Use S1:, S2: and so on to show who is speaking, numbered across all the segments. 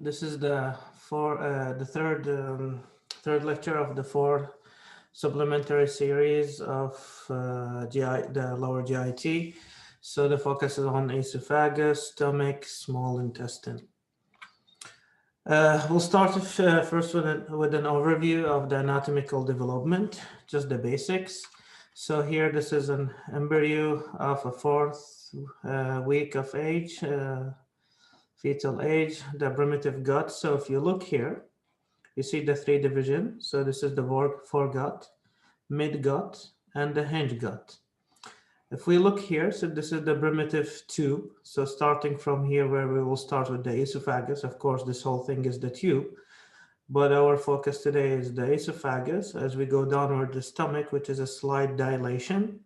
S1: This is the third lecture of the 4 supplementary series of the lower GIT. So the focus is on esophagus, stomach, small intestine. We'll start first with an overview of the anatomical development, just the basics. So here, this is an embryo of a 4th week of age, fetal age, the primitive gut. So if you look here, you see the 3 divisions. So this is the foregut, midgut, and the hindgut. If we look here, so this is the primitive tube. So starting from here, where we will start with the esophagus. Of course, this whole thing is the tube, but our focus today is the esophagus. As we go downward, the stomach, which is a slight dilation.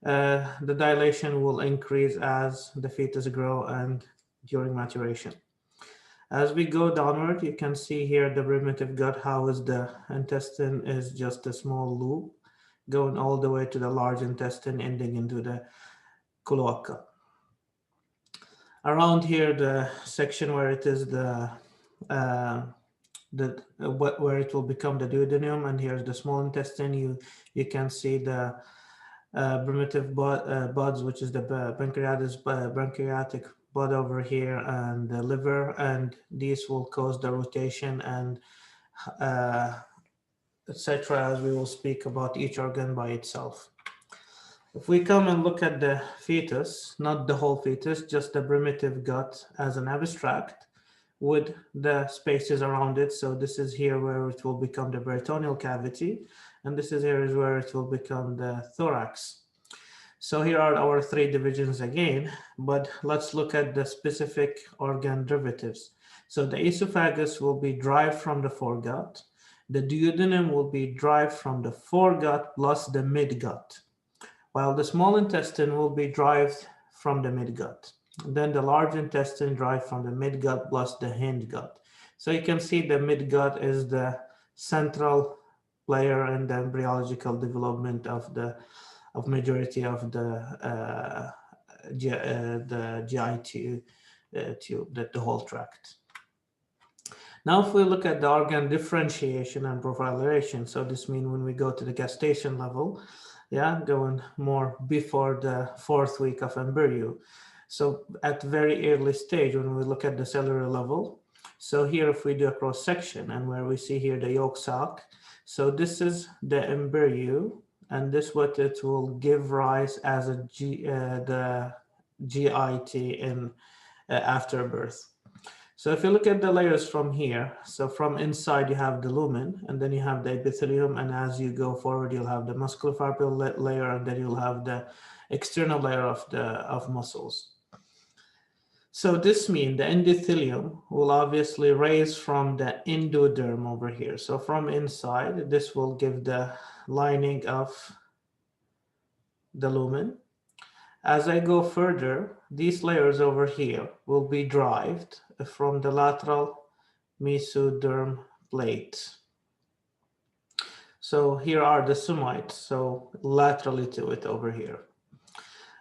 S1: The dilation will increase as the fetus grow and during maturation. As we go downward, you can see here the primitive gut, how is the intestine is just a small loop going all the way to the large intestine, ending into the cloaca. Around here, the section where it is where it will become the duodenum, and here's the small intestine. You can see the primitive buds, which is the pancreatic bud over here, and the liver, and these will cause the rotation and etc., as we will speak about each organ by itself. If we come and look at the fetus, not the whole fetus, just the primitive gut as an abstract with the spaces around it. So this is here where it will become the peritoneal cavity, and this is here is where it will become the thorax. So here are our 3 divisions again, but let's look at the specific organ derivatives. So the esophagus will be derived from the foregut. The duodenum will be derived from the foregut plus the midgut, while the small intestine will be derived from the midgut. Then the large intestine derived from the midgut plus the hindgut. So you can see the midgut is the central player in the embryological development of the majority of the GI tube, the whole tract. Now, if we look at the organ differentiation and profileration, so this means when we go to the gestation level, going more before the 4th week of embryo. So at very early stage, when we look at the cellular level, so here if we do a cross section and where we see here the yolk sac, so this is the embryo, and this what it will give rise as the GIT in after birth. So if you look at the layers from here, so from inside you have the lumen, and then you have the epithelium, and as you go forward, you'll have the musculofibril layer, and then you'll have the external layer of muscles. So this means the endothelium will obviously raise from the endoderm over here. So from inside, this will give the lining of the lumen. As I go further, these layers over here will be derived from the lateral mesoderm plate. So here are the somites, so laterally to it over here.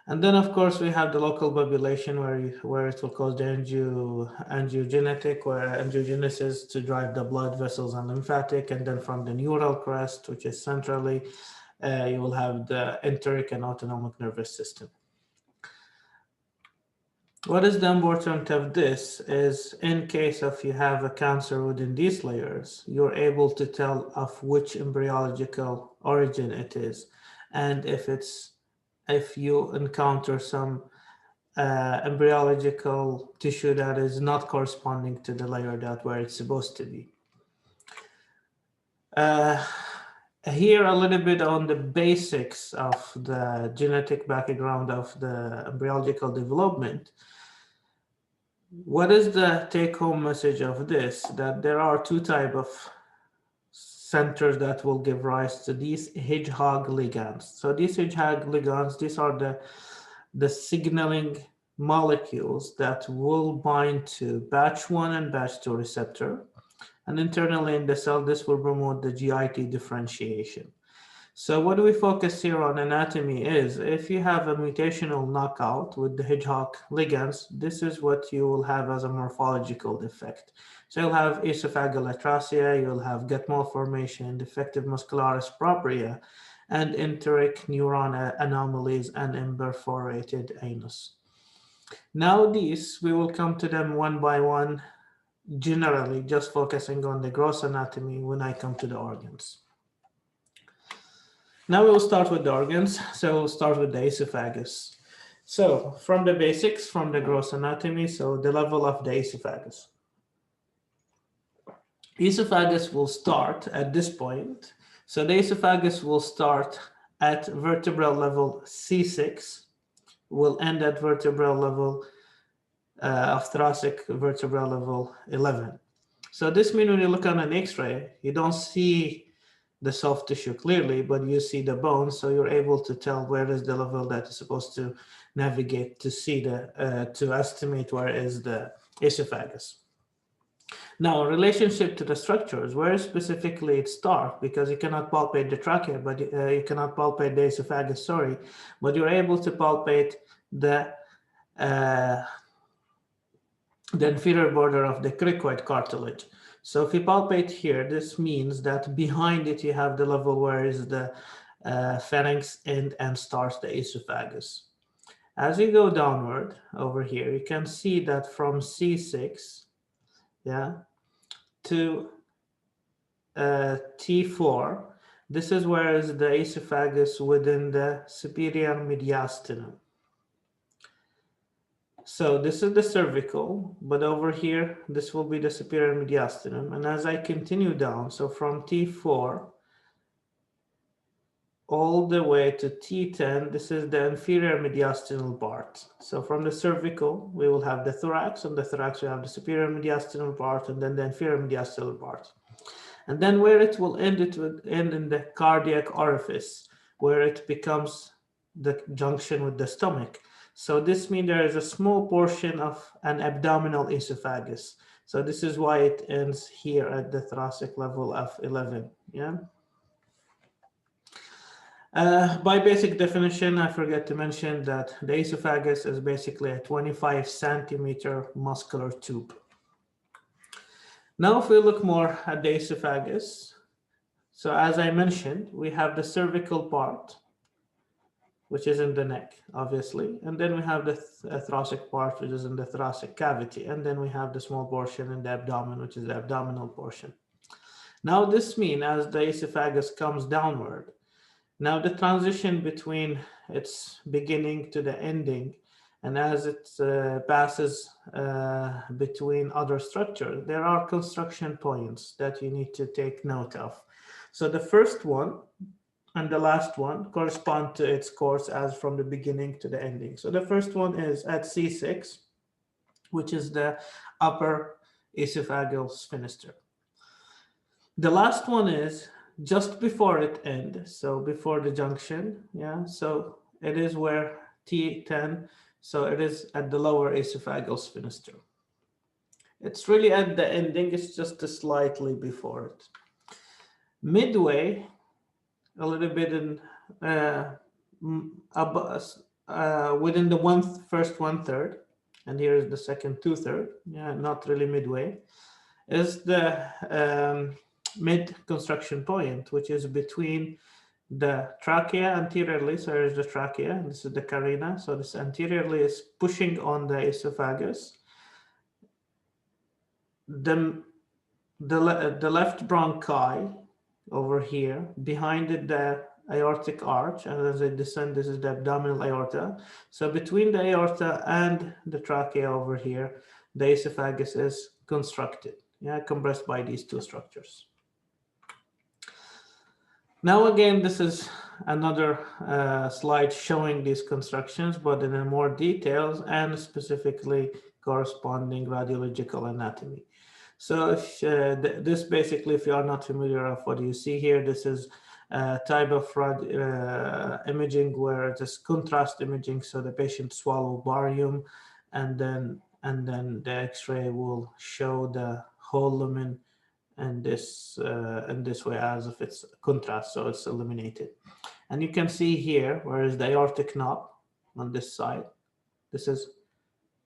S1: And then, of course, we have the local population where it will cause the angiogenetic, where angiogenesis to drive the blood vessels and lymphatic, and then from the neural crest, which is centrally, you will have the enteric and autonomic nervous system. What is the importance of this is in case of you have a cancer within these layers, you're able to tell of which embryological origin it is. And if you encounter some embryological tissue that is not corresponding to the layer where it's supposed to be. Here a little bit on the basics of the genetic background of the embryological development. What is the take-home message of this? That there are 2 types of centers that will give rise to these hedgehog ligands. So these hedgehog ligands, these are the signaling molecules that will bind to batch 1 and batch 2 receptor. And internally in the cell, this will promote the GIT differentiation. So what we focus here on anatomy is if you have a mutational knockout with the hedgehog ligands, this is what you will have as a morphological defect. So you'll have esophageal atrasia, you'll have gut malformation, defective muscularis propria, and enteric neuron anomalies and imperforated anus. Now these, we will come to them one by one, generally just focusing on the gross anatomy when I come to the organs. Now we'll start with the organs. So we'll start with the esophagus. So from the basics, from the gross anatomy, so the level of the esophagus. Esophagus will start at this point. So the esophagus will start at vertebral level C6, will end at vertebral level of thoracic vertebral level 11. So this means when you look on an X-ray, you don't see the soft tissue clearly, but you see the bones, so you're able to tell where is the level that is supposed to navigate to see the to estimate where is the esophagus. Now, in relationship to the structures, where specifically it starts, because you cannot palpate the trachea, but you cannot palpate the esophagus, sorry, but you're able to palpate the inferior border of the cricoid cartilage. So if you palpate here, this means that behind it you have the level where is the pharynx and starts the esophagus. As you go downward over here, you can see that from C6, yeah, to T4, this is where is the esophagus within the superior mediastinum. So this is the cervical, but over here, this will be the superior mediastinum. And as I continue down, so from T4 all the way to T10, this is the inferior mediastinal part. So from the cervical, we will have the thorax, and the thorax we have the superior mediastinal part, and then the inferior mediastinal part. And then where it will end, it will end in the cardiac orifice, where it becomes the junction with the stomach. So this means there is a small portion of an abdominal esophagus. So this is why it ends here at the thoracic level of 11. Yeah. By basic definition, I forget to mention that the esophagus is basically a 25 centimeter muscular tube. Now, if we look more at the esophagus, so as I mentioned, we have the cervical part, which is in the neck, obviously. And then we have the thoracic part, which is in the thoracic cavity. And then we have the small portion in the abdomen, which is the abdominal portion. Now this means as the esophagus comes downward, now the transition between its beginning to the ending, and as it passes between other structures, there are construction points that you need to take note of. So the first one and the last one correspond to its course as from the beginning to the ending. So the first one is at C6, which is the upper esophageal sphincter. The last one is just before it ends, so before the junction, yeah, so it is where T10, so it is at the lower esophageal sphincter. It's really at the ending, it's just slightly before it. Midway, a little bit in within the first 1/3, and here is the second 2/3, yeah, not really midway, is the mid construction point, which is between the trachea anteriorly. So here's the trachea, and this is the carina. So this anteriorly is pushing on the esophagus. The left bronchi over here, behind it the aortic arch, and as it descends, this is the abdominal aorta. So between the aorta and the trachea over here, the esophagus is constructed, yeah, compressed by these two structures. Now again, this is another slide showing these constructions, but in more details and specifically corresponding radiological anatomy. So if, this basically, if you are not familiar with what you see here, this is a type of imaging where it is contrast imaging. So the patient swallow barium, and then the X-ray will show the whole lumen in this way as if it's contrast, so it's eliminated. And you can see here where is the aortic knob on this side. This is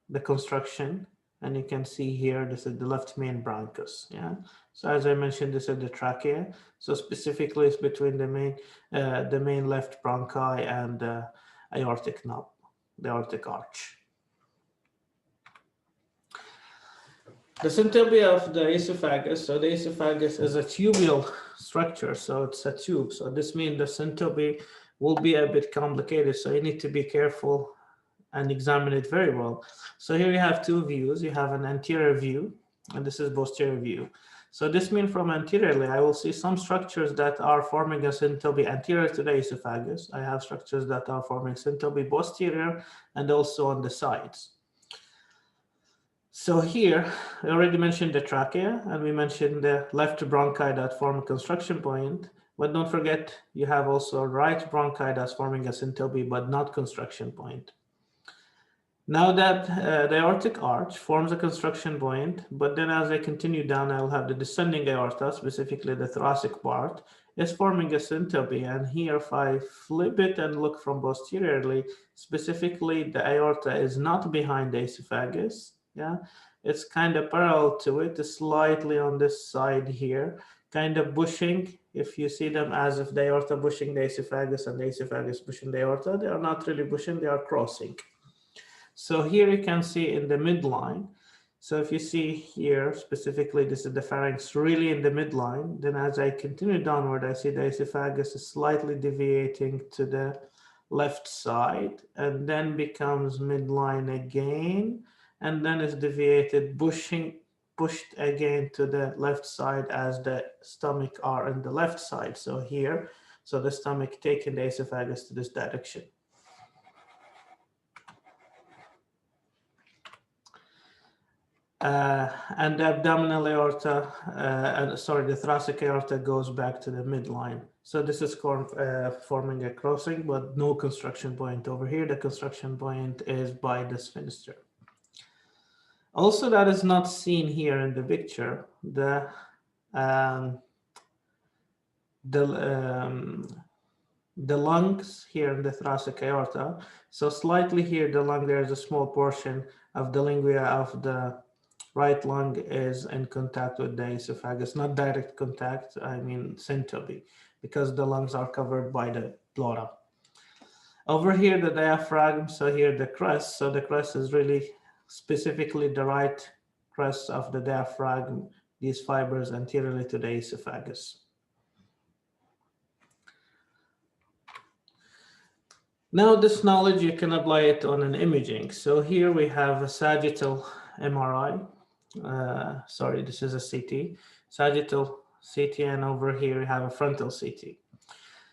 S1: the construction, and you can see here this is the left main bronchus. Yeah. So as I mentioned, this is the trachea. So specifically, it's between the main left bronchi and the aortic knob, the aortic arch. The syntypy of the esophagus. So the esophagus is a tubular structure, so it's a tube. So this means the syntypy will be a bit complicated. So you need to be careful and examine it very well. So here you have two views. You have an anterior view, and this is posterior view. So this means from anteriorly, I will see some structures that are forming a syntypy anterior to the esophagus. I have structures that are forming syntypy posterior and also on the sides. So here, I already mentioned the trachea, and we mentioned the left bronchi that form a construction point. But don't forget, you have also right bronchi that's forming a syntypy, but not construction point. Now that the aortic arch forms a construction point, but then as I continue down, I'll have the descending aorta, specifically the thoracic part, is forming a syntypy. And here, if I flip it and look from posteriorly, specifically the aorta is not behind the esophagus. Yeah, it's kind of parallel to it, it's slightly on this side here, kind of bushing. If you see them as if the aorta bushing the esophagus and the esophagus pushing the aorta, they are not really bushing, they are crossing. So here you can see in the midline. So if you see here, specifically, this is the pharynx really in the midline. Then as I continue downward, I see the esophagus is slightly deviating to the left side and then becomes midline again. And then is deviated, pushed again to the left side as the stomach are on the left side. So here, so the stomach taking the esophagus to this direction. And the abdominal aorta, the thoracic aorta goes back to the midline. So this is forming a crossing, but no construction point over here. The construction point is by the sphincter. Also, that is not seen here in the picture. The lungs here in the thoracic aorta. So slightly here, the lung, there is a small portion of the lingua of the right lung is in contact with the esophagus, not direct contact, I mean syntypy, because the lungs are covered by the pleura. Over here, the diaphragm, so here the crest, so the crest is really specifically the right crest of the diaphragm, these fibers anteriorly to the esophagus. Now this knowledge, you can apply it on an imaging. So here we have a sagittal MRI. This is a CT, sagittal CT, and over here we have a frontal CT.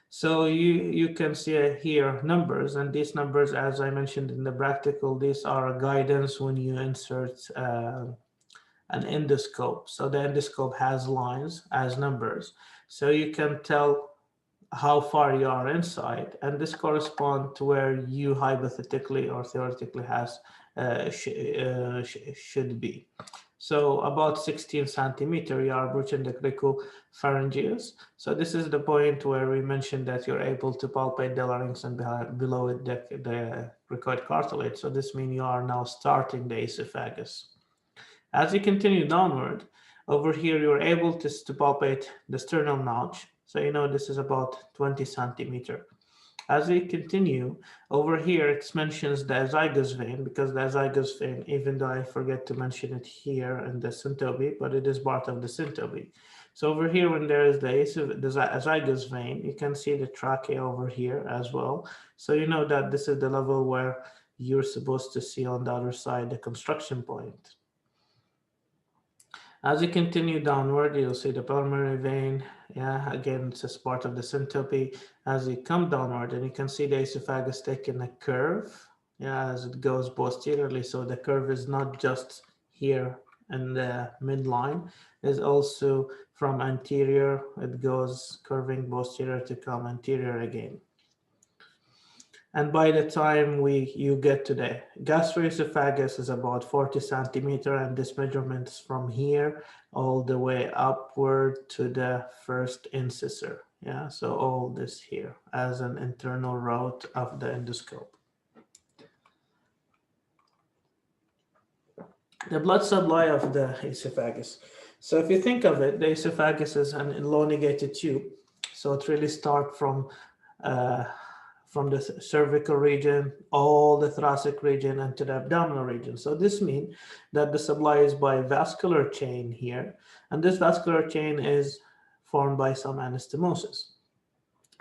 S1: So you can see here numbers, and these numbers, as I mentioned in the practical, these are a guidance when you insert an endoscope. So the endoscope has lines as numbers, so you can tell how far you are inside, and this corresponds to where you hypothetically or theoretically should be. So about 16 centimeter, you are approaching the cricopharyngeus. So this is the point where we mentioned that you're able to palpate the larynx and below it the cricoid cartilage. So this means you are now starting the esophagus. As you continue downward, over here you're able to palpate the sternal notch. So you know this is about 20 centimeter. As we continue, over here it mentions the Azygos vein, because the Azygos vein, even though I forget to mention it here in the syntypy, but it is part of the syntypy. So over here, when there is the Azygos vein, you can see the trachea over here as well. So you know that this is the level where you're supposed to see on the other side the construction point. As you continue downward, you'll see the pulmonary vein. Yeah, again, it's just part of the syntypy. As you come downward, and you can see the esophagus taking a curve, yeah, as it goes posteriorly. So the curve is not just here in the midline, it's also from anterior, it goes curving posterior to come anterior again. And by the time you get to the gastroesophagus is about 40 centimeter, and this measurement is from here all the way upward to the first incisor. Yeah, so all this here as an internal route of the endoscope. The blood supply of the esophagus. So if you think of it, the esophagus is an elongated tube. So it really starts from the cervical region, all the thoracic region, and to the abdominal region. So this means that the supply is by vascular chain here, and this vascular chain is formed by some anastomosis.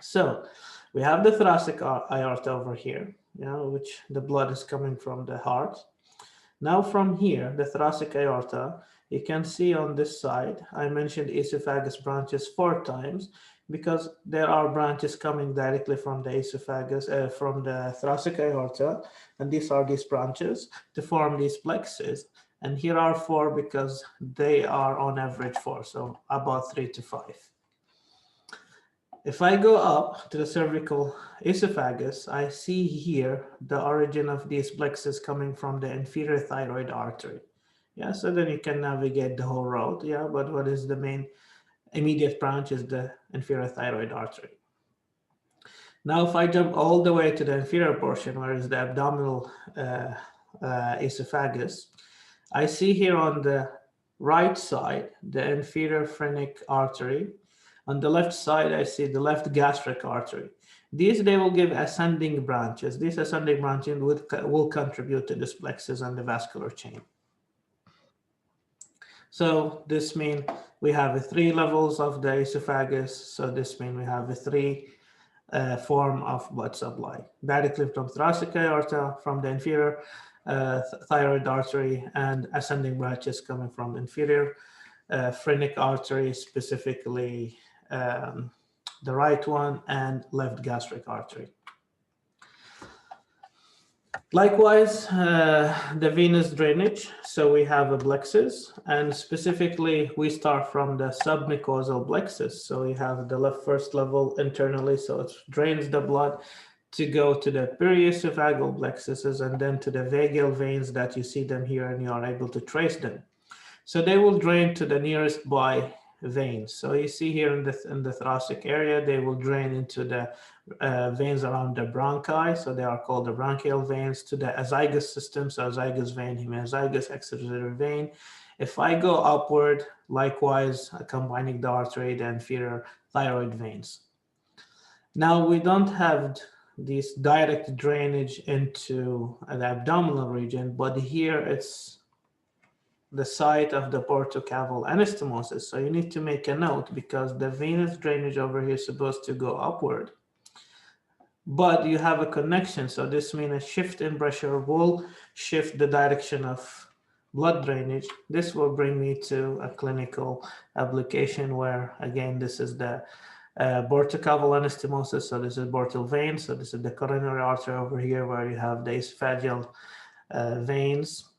S1: So we have the thoracic aorta over here, which the blood is coming from the heart. Now from here, the thoracic aorta, you can see on this side, I mentioned esophagus branches 4 times, because there are branches coming directly from the esophagus, from the thoracic aorta, and these are these branches to form these plexus. And here are 4 because they are on average 4, so about 3 to 5. If I go up to the cervical esophagus, I see here the origin of these plexus coming from the inferior thyroid artery. Yeah, so then you can navigate the whole road. Yeah, but what is the main immediate branch is the inferior thyroid artery. Now, if I jump all the way to the inferior portion, where is the abdominal esophagus, I see here on the right side, the inferior phrenic artery. On the left side, I see the left gastric artery. These, they will give ascending branches. These ascending branches will contribute to this plexus and the vascular chain. So this means we have 3 levels of the esophagus. So this means we have 3 form of blood supply, directly from thoracic aorta, from the inferior thyroid artery, and ascending branches coming from inferior phrenic artery, specifically the right one, and left gastric artery. Likewise, the venous drainage. So we have a plexus, and specifically we start from the submucosal plexus. So we have the first level internally, so it drains the blood to go to the periesophageal plexuses and then to the vagal veins that you see them here, and you are able to trace them. So they will drain to the nearest by veins. So you see here in the thoracic area, they will drain into the veins around the bronchi. So they are called the bronchial veins, to the Azygos system. So Azygos vein, hemiazygos, axillary vein. If I go upward, likewise, combining the artery, the inferior thyroid veins. Now we don't have this direct drainage into the abdominal region, but here it's the site of the portocaval anastomosis. So you need to make a note, because the venous drainage over here is supposed to go upward, but you have a connection. So this means a shift in pressure will shift the direction of blood drainage. This will bring me to a clinical application where, again, this is the portocaval anastomosis. So this is portal vein. So this is the coronary artery over here, where you have the esophageal veins.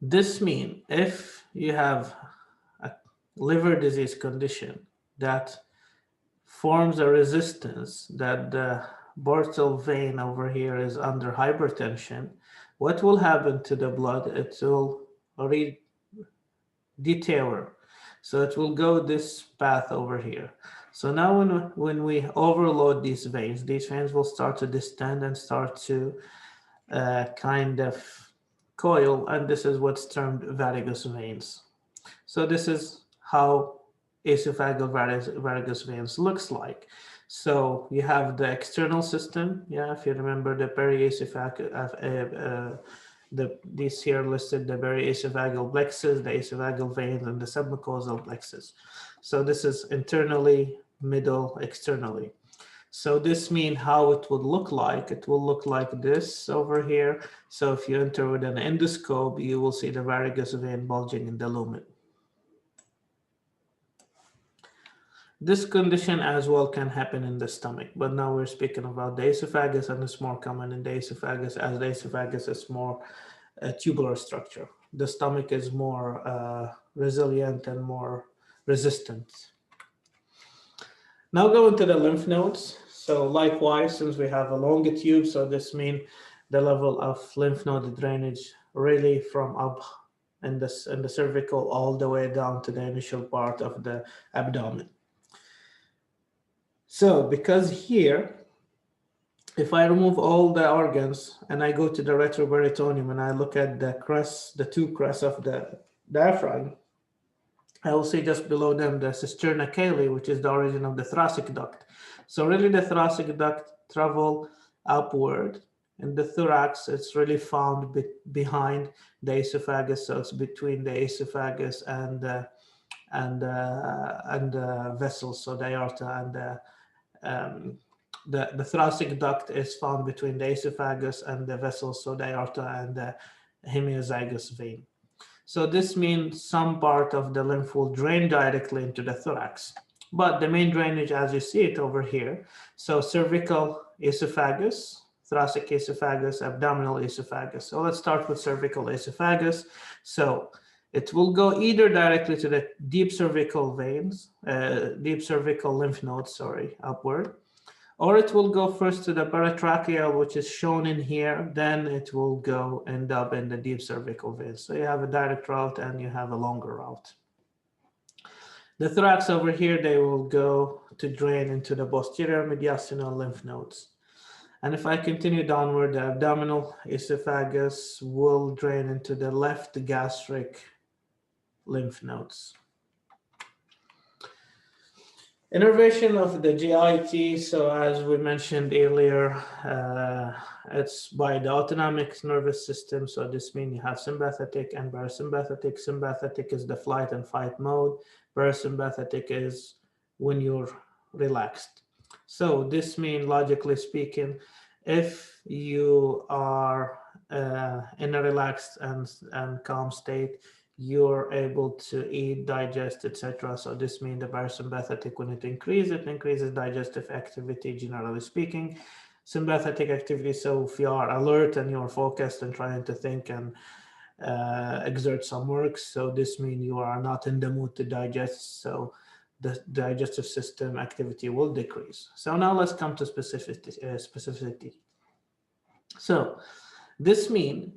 S1: This means if you have a liver disease condition that forms a resistance, that the portal vein over here is under hypertension, what will happen to the blood? It will detour. So it will go this path over here. So now when we overload these veins will start to distend and start to kind of coil, and this is what's termed varicose veins. So this is how esophageal varicose veins looks like. So you have the external system. Yeah, if you remember the periesophageal, these here listed the periesophageal plexus, the esophageal veins, and the submucosal plexus. So this is internally, middle, externally. So this means how it would look like. It will look like this over here. So if you enter with an endoscope, you will see the varicose vein bulging in the lumen. This condition as well can happen in the stomach, but now we're speaking about the esophagus, and it's more common in the esophagus, as the esophagus is more tubular structure. The stomach is more resilient and more resistant. Now going to the lymph nodes. So likewise, since we have a longer tube, so this means the level of lymph node drainage really from up in the cervical all the way down to the initial part of the abdomen. So because here, if I remove all the organs and I go to the retroperitoneum and I look at the crest, the two crests of the diaphragm, I will see just below them the cisterna caeli, which is the origin of the thoracic duct. So really the thoracic duct travel upward. In the thorax, it's really found behind the esophagus, so it's between the esophagus and the vessels, so the aorta and the thoracic duct is found between the esophagus and the vessels, so the aorta and the hemiazygos vein. So this means some part of the lymph will drain directly into the thorax. But the main drainage, as you see it over here, so cervical esophagus, thoracic esophagus, abdominal esophagus. So let's start with cervical esophagus. So it will go either directly to the deep cervical veins, deep cervical lymph nodes, upward, or it will go first to the paratracheal, which is shown in here, then it will go end up in the deep cervical veins. So you have a direct route and you have a longer route. The thorax over here, they will go to drain into the posterior mediastinal lymph nodes. And if I continue downward, the abdominal esophagus will drain into the left gastric lymph nodes. Innervation of the GIT, so as we mentioned earlier, it's by the autonomic nervous system. So this means you have sympathetic and parasympathetic. Sympathetic is the flight and fight mode. Parasympathetic is when you're relaxed. So this means, logically speaking, if you are in a relaxed and calm state, you're able to eat, digest, etc. So this means the parasympathetic, when it increases digestive activity, generally speaking. Sympathetic activity, so if you are alert and you're focused and trying to think and exert some work, so this means you are not in the mood to digest, so the digestive system activity will decrease. So now let's come to specificity. So this means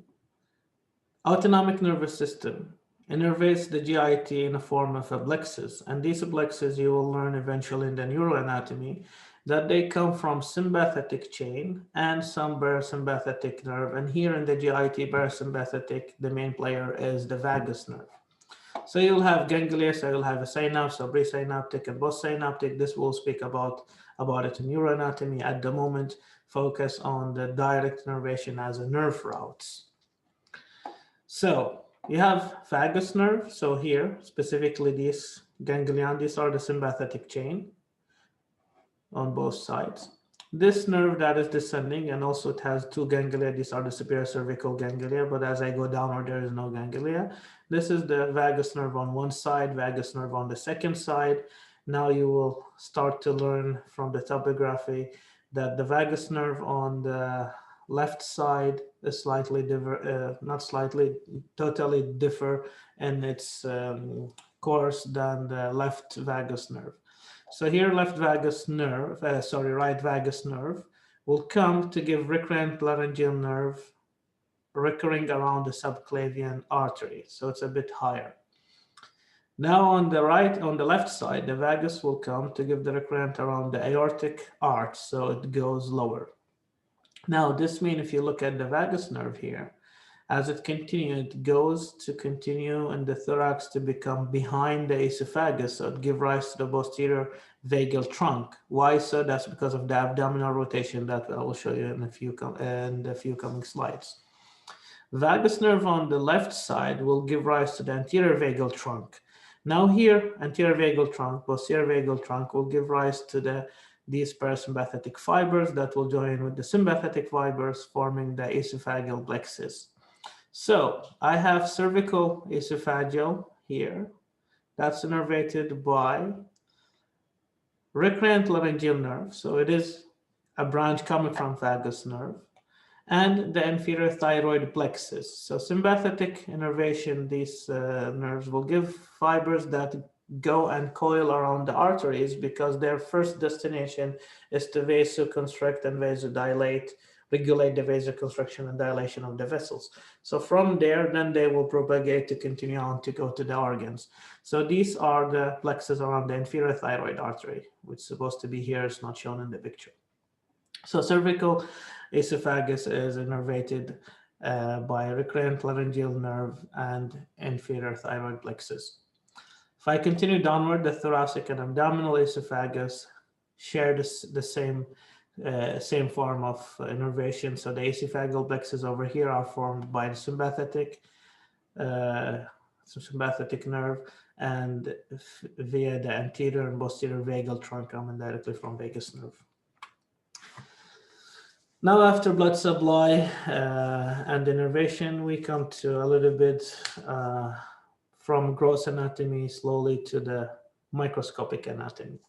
S1: autonomic nervous system innervates the GIT in a form of a plexus, and these plexus you will learn eventually in the neuroanatomy that they come from sympathetic chain and some parasympathetic nerve, and here in the GIT parasympathetic, the main player is the vagus nerve. So you'll have ganglia, so you'll have a synapse, so presynaptic and postsynaptic. This will speak about it in neuroanatomy. At the moment, focus on the direct innervation as a nerve routes. So you have vagus nerve. So here, specifically these ganglion, these are the sympathetic chain on both sides. This nerve that is descending, and also it has two ganglia. These are the superior cervical ganglia, but as I go downward, there is no ganglia. This is the vagus nerve on one side, vagus nerve on the second side. Now you will start to learn from the topography that the vagus nerve on the left side is slightly different, not slightly, totally differ in its course than the left vagus nerve. So here, left vagus nerve, right vagus nerve will come to give recurrent laryngeal nerve recurring around the subclavian artery. So it's a bit higher. Now on the left side, the vagus will come to give the recurrent around the aortic arch. So it goes lower. Now this means if you look at the vagus nerve here, as it continues, it goes to continue in the thorax to become behind the esophagus, so it gives rise to the posterior vagal trunk. Why so? That's because of the abdominal rotation that I will show you in a few coming slides. Vagus nerve on the left side will give rise to the anterior vagal trunk. Now here, anterior vagal trunk, posterior vagal trunk will give rise to these parasympathetic fibers that will join with the sympathetic fibers, forming the esophageal plexus. So I have cervical esophageal here. That's innervated by recurrent laryngeal nerve. So it is a branch coming from vagus nerve, and the inferior thyroid plexus. So sympathetic innervation, these nerves will give fibers that go and coil around the arteries because their first destination is to vasoconstrict and vasodilate, regulate the vasoconstriction and dilation of the vessels. So from there, then they will propagate to continue on to go to the organs. So these are the plexus around the inferior thyroid artery, which is supposed to be here, it's not shown in the picture. So cervical esophagus is innervated by recurrent laryngeal nerve and inferior thyroid plexus. If I continue downward, the thoracic and abdominal esophagus share the same form of innervation. So the esophageal plexus over here are formed by the sympathetic nerve and via the anterior and posterior vagal trunk coming directly from vagus nerve. Now, after blood supply and innervation, we come to a little bit from gross anatomy slowly to the microscopic anatomy.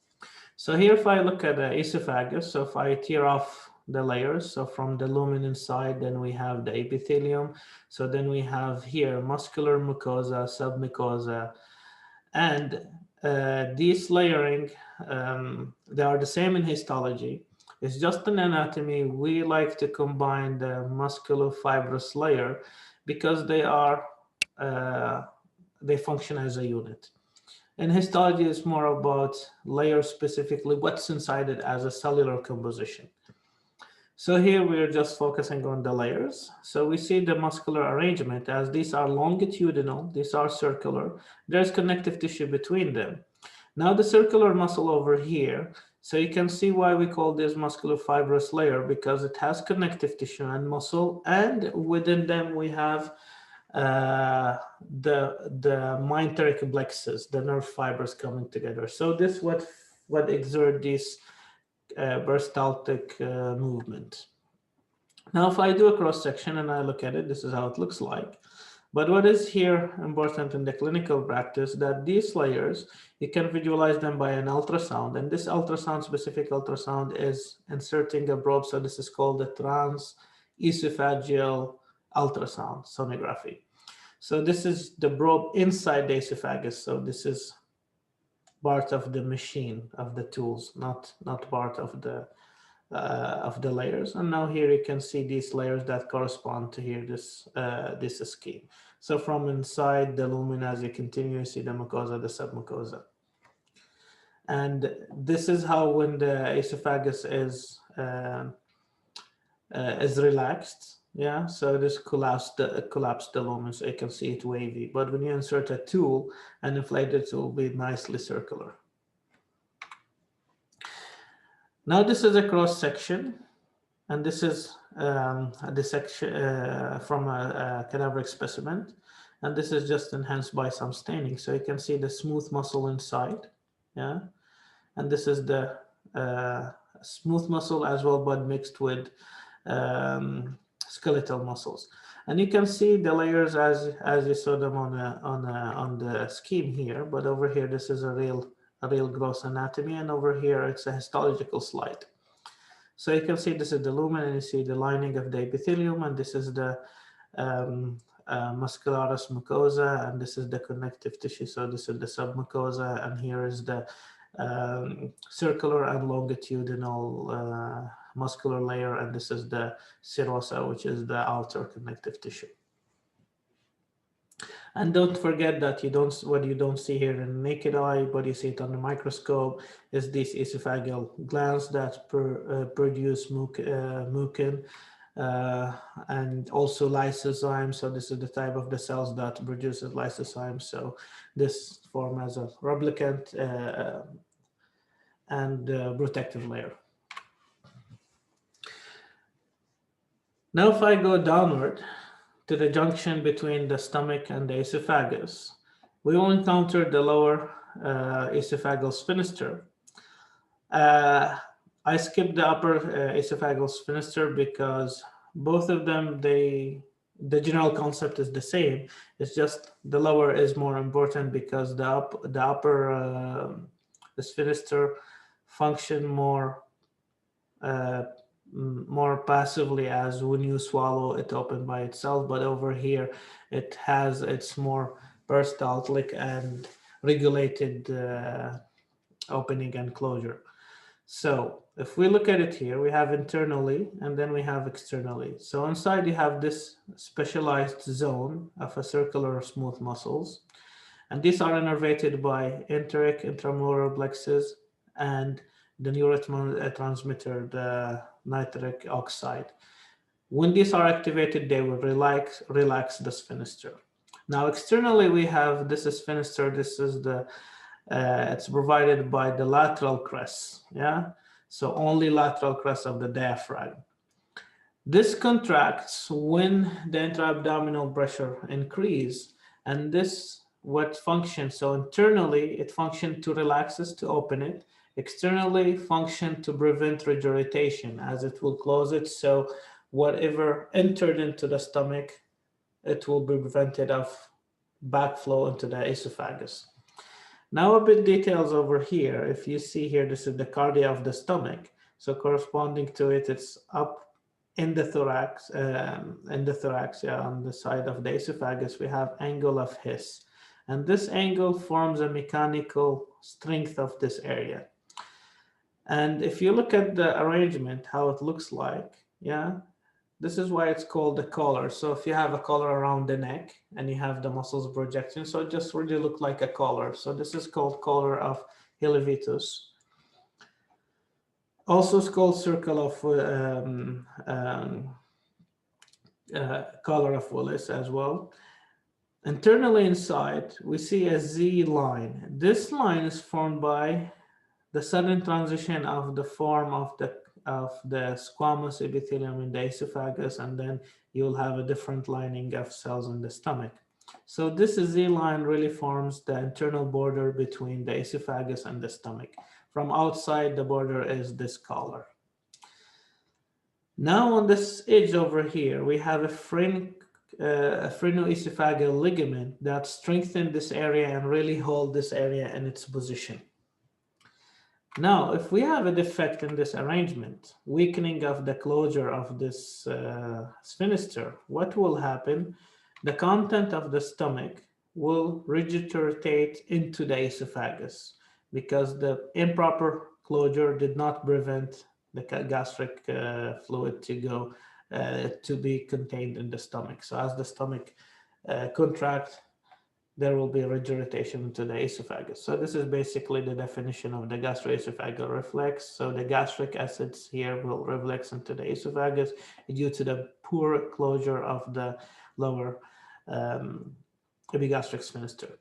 S1: So here, if I look at the esophagus, so if I tear off the layers, so from the lumen inside, then we have the epithelium. So then we have here muscular mucosa, submucosa, and these layering, they are the same in histology. It's just in anatomy, we like to combine the musculofibrous layer because they function as a unit. In histology, it's more about layers, specifically what's inside it as a cellular composition. So here we're just focusing on the layers. So we see the muscular arrangement as these are longitudinal, these are circular. There's connective tissue between them. Now the circular muscle over here, so you can see why we call this musculofibrous layer, because it has connective tissue and muscle, and within them we have the myenteric plexus, the nerve fibers coming together. So this what exert this peristaltic movement. Now, if I do a cross section and I look at it, this is how it looks like. But what is here important in the clinical practice, that these layers, you can visualize them by an ultrasound. And this ultrasound, specific ultrasound, is inserting a probe. So this is called the transesophageal ultrasound sonography. So this is the probe inside the esophagus. So this is part of the machine, of the tools, not part of the layers. And now here you can see these layers that correspond to here, this scheme. So from inside the lumen, as you continue, you see the mucosa, the submucosa. And this is how, when the esophagus is relaxed, yeah, so this collapsed the lumen, so you can see it wavy. But when you insert a tool and inflate it, it will be nicely circular. Now this is a cross section, and this is a dissection from a cadaveric specimen, and this is just enhanced by some staining. So you can see the smooth muscle inside, yeah, and this is the smooth muscle as well, but mixed with skeletal muscles. And you can see the layers as you saw them on the scheme here, but over here this is a real gross anatomy, and over here it's a histological slide. So you can see this is the lumen, and you see the lining of the epithelium, and this is the muscularis mucosa, and this is the connective tissue. So this is the submucosa, and here is the circular and longitudinal muscular layer, and this is the serosa, which is the outer connective tissue. And don't forget that what you don't see here in the naked eye, but you see it on the microscope, is these esophageal glands that produce mucin and also lysozymes. So this is the type of the cells that produces lysozymes. So this form as a replicant and protective layer. Now, if I go downward to the junction between the stomach and the esophagus, we will encounter the lower esophageal sphincter. I skipped the upper esophageal sphincter because both of them, the general concept is the same. It's just the lower is more important because the upper the sphincter function more passively, as when you swallow it open by itself, but over here it's more peristaltic and regulated opening and closure. So if we look at it here, we have internally and then we have externally. So inside you have this specialized zone of a circular or smooth muscles. And these are innervated by enteric, intramural plexus, and the neurotransmitter, the nitric oxide. When these are activated, they will relax the sphincter. Now, externally, we have this sphincter. This is the, it's provided by the lateral crest, yeah? So only lateral crest of the diaphragm. This contracts when the intra-abdominal pressure increase, and this what functions. So internally, it functions to relax it, to open it. Externally, function to prevent regurgitation, as it will close it. So whatever entered into the stomach, it will be prevented of backflow into the esophagus. Now a bit details over here. If you see here, this is the cardia of the stomach. So corresponding to it, it's up in the thorax, yeah, on the side of the esophagus, we have angle of His. And this angle forms a mechanical strength of this area. And if you look at the arrangement, how it looks like, yeah, this is why it's called the collar. So if you have a collar around the neck and you have the muscles projecting, so it just really look like a collar. So this is called collar of Helivetus. Also it's called circle of collar of Willis as well. Internally inside, we see a Z line. This line is formed by the sudden transition of the form of the squamous epithelium in the esophagus, and then you'll have a different lining of cells in the stomach. So this Z line really forms the internal border between the esophagus and the stomach. From outside, the border is this collar. Now on this edge over here, we have a phrenoesophageal ligament that strengthens this area and really hold this area in its position. Now, if we have a defect in this arrangement, weakening of the closure of this sphincter, what will happen? The content of the stomach will regurgitate into the esophagus because the improper closure did not prevent the gastric fluid to go to be contained in the stomach. So as the stomach contracts, there will be regurgitation into the esophagus. So this is basically the definition of the gastroesophageal reflex. So the gastric acids here will reflex into the esophagus due to the poor closure of the lower epigastric sphincter.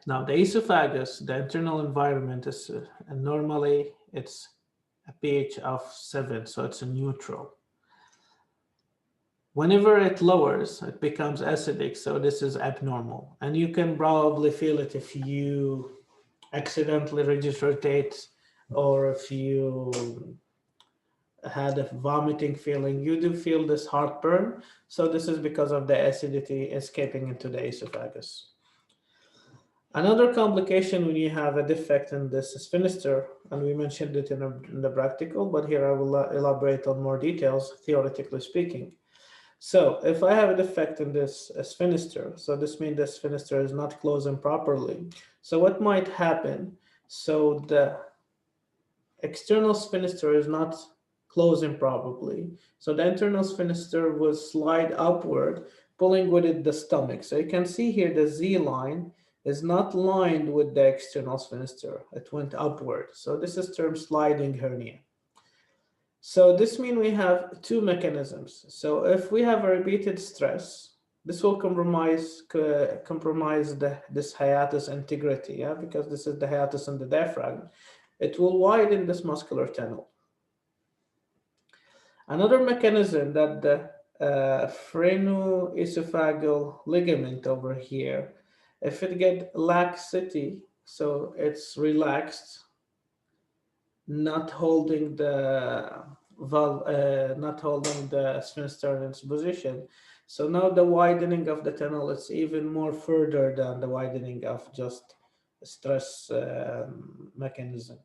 S1: Now the esophagus, the internal environment is normally it's a pH of 7, so it's a neutral. Whenever it lowers, it becomes acidic, so this is abnormal. And you can probably feel it if you accidentally regurgitate or if you had a vomiting feeling, you do feel this heartburn. So this is because of the acidity escaping into the esophagus. Another complication when you have a defect in this sphincter, and we mentioned it in the practical, but here I will elaborate on more details, theoretically speaking. So if I have a defect in this sphincter, so this means the sphincter is not closing properly. So what might happen? So the external sphincter is not closing properly. So the internal sphincter will slide upward, pulling with it the stomach. So you can see here the Z line is not lined with the external sphincter. It went upward. So this is termed sliding hernia. So this means we have two mechanisms. So if we have a repeated stress, this will compromise this hiatus integrity, yeah, because this is the hiatus in the diaphragm. It will widen this muscular tunnel. Another mechanism that the phrenoesophageal ligament over here, if it get laxity, so it's relaxed, not holding the valve, not holding the sphincter in its position. So now the widening of the tunnel is even more further than the widening of just stress mechanism.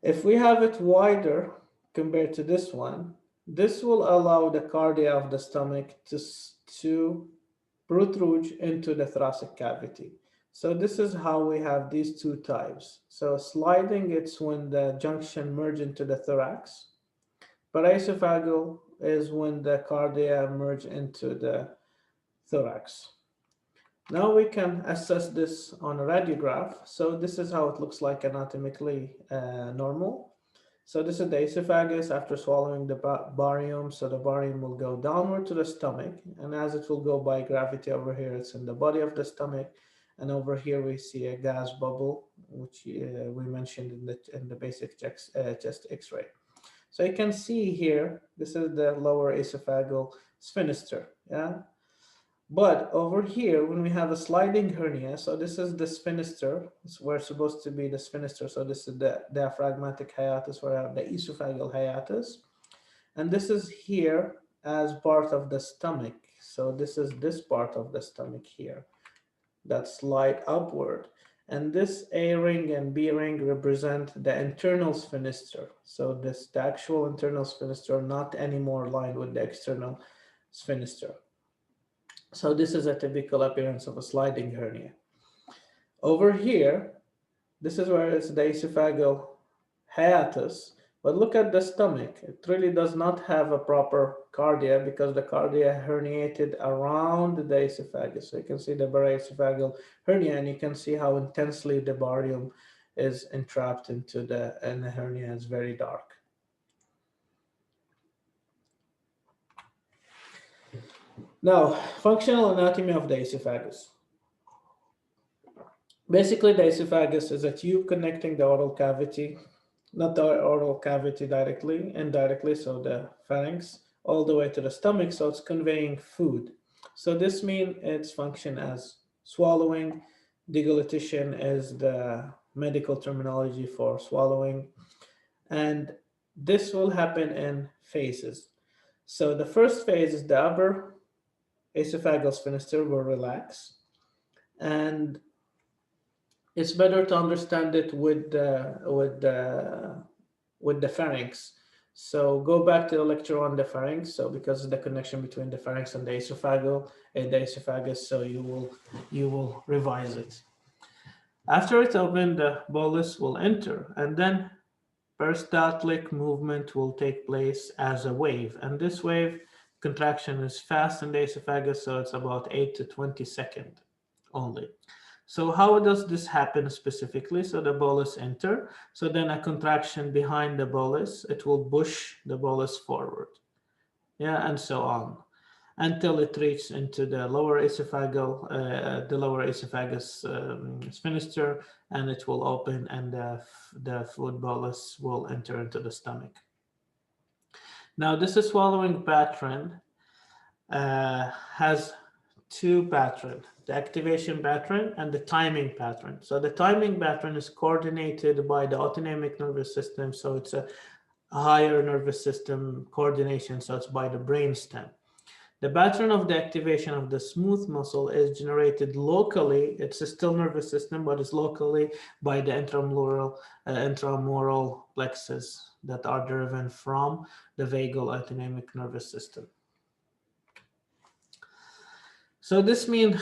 S1: If we have it wider compared to this one, this will allow the cardia of the stomach to protrude into the thoracic cavity. So this is how we have these two types. So sliding, it's when the junction merge into the thorax. Paraesophageal is when the cardia merge into the thorax. Now we can assess this on a radiograph. So this is how it looks like anatomically normal. So this is the esophagus after swallowing the barium. So the barium will go downward to the stomach, and as it will go by gravity over here, it's in the body of the stomach. And over here we see a gas bubble, which we mentioned in the basic chest X-ray. So you can see here, this is the lower esophageal sphincter, yeah? But over here, when we have a sliding hernia, so this is the sphincter, we're supposed to be the sphincter, so this is the diaphragmatic hiatus, where I have the esophageal hiatus. And this is here as part of the stomach. So this is this part of the stomach here that slide upward. And this A ring and B ring represent the internal sphincter. So this the actual internal sphincter, not anymore aligned with the external sphincter. So this is a typical appearance of a sliding hernia. Over here, this is where it's the esophageal hiatus. But look at the stomach. It really does not have a proper cardia because the cardia herniated around the esophagus. So you can see the paraesophageal hernia, and you can see how intensely the barium is entrapped into the hernia. It's very dark. Now, functional anatomy of the esophagus. Basically, the esophagus is a tube connecting the oral cavity, not the oral cavity directly, indirectly, so the pharynx, all the way to the stomach, so it's conveying food. So this means its function as swallowing. Deglutition is the medical terminology for swallowing. And this will happen in phases. So the first phase is the upper esophageal sphincter will relax, and it's better to understand it with the pharynx. So go back to the lecture on the pharynx. So because of the connection between the pharynx and the esophagus, so you will revise it. After it's open, the bolus will enter, and then peristaltic movement will take place as a wave, and this wave contraction is fast in the esophagus, so it's about 8 to 20 seconds only. So how does this happen specifically? So the bolus enter, so then a contraction behind the bolus, it will push the bolus forward, yeah, and so on, until it reaches into the lower esophageal, the lower esophagus sphincter, and it will open, and the food bolus will enter into the stomach. Now, this swallowing pattern has two patterns, the activation pattern and the timing pattern. So the timing pattern is coordinated by the autonomic nervous system. So it's a higher nervous system coordination. So it's by the brainstem. The pattern of the activation of the smooth muscle is generated locally. It's a still nervous system, but it's locally by the intramural plexus that are driven from the vagal autonomic nervous system. So this means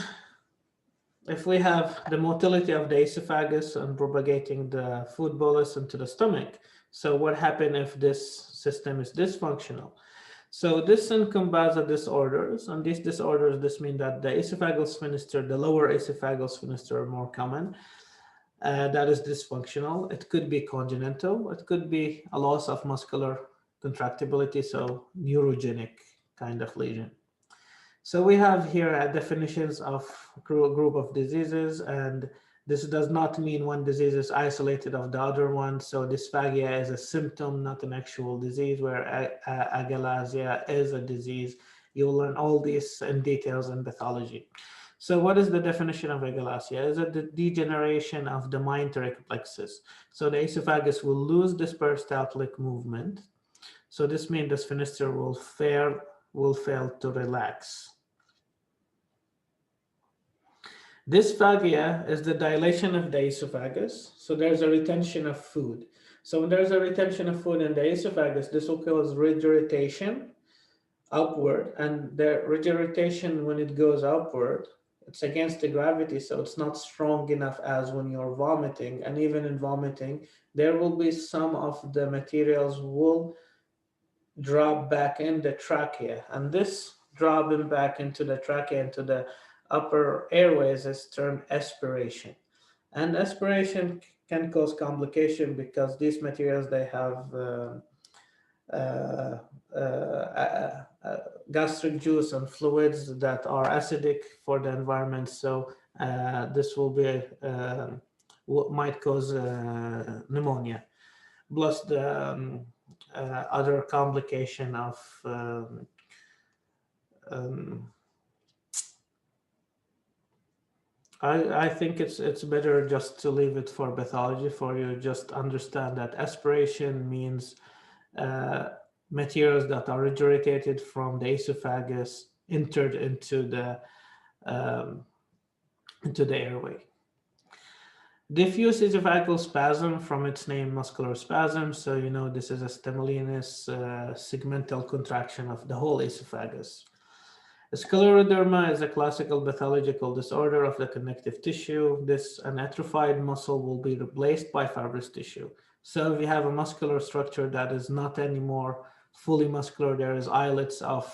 S1: if we have the motility of the esophagus and propagating the food bolus into the stomach, so what happens if this system is dysfunctional? So this encompasses disorders, and these disorders, this means that the esophageal sphincter, the lower esophageal sphincter are more common. That is dysfunctional. It could be congenital. It could be a loss of muscular contractibility, so neurogenic kind of lesion. So we have here definitions of group of diseases, and this does not mean one disease is isolated of the other one. So dysphagia is a symptom, not an actual disease, where achalasia is a disease. You'll learn all these in details in pathology. So what is the definition of achalasia? Is it the degeneration of the mesenteric plexus? So the esophagus will lose this peristaltic movement. So this means the sphincter will fail to relax. Dysphagia is the dilation of the esophagus. So there's a retention of food. So when there's a retention of food in the esophagus, this will cause regurgitation upward. And the regurgitation, when it goes upward, it's against the gravity, so it's not strong enough as when you're vomiting. And even in vomiting, there will be some of the materials will drop back in the trachea, and this dropping back into the trachea, into the upper airways, is termed aspiration. And aspiration can cause complication because these materials, they have gastric juice and fluids that are acidic for the environment. So this will be what might cause pneumonia, plus the other complication of I think it's better just to leave it for pathology, for you just understand that aspiration means materials that are regurgitated from the esophagus entered into the airway. Diffuse esophageal spasm, from its name, muscular spasm. So you know this is a stemmonous segmental contraction of the whole esophagus. Scleroderma is a classical pathological disorder of the connective tissue. An atrophied muscle will be replaced by fibrous tissue. So if you have a muscular structure that is not anymore fully muscular, there is islets of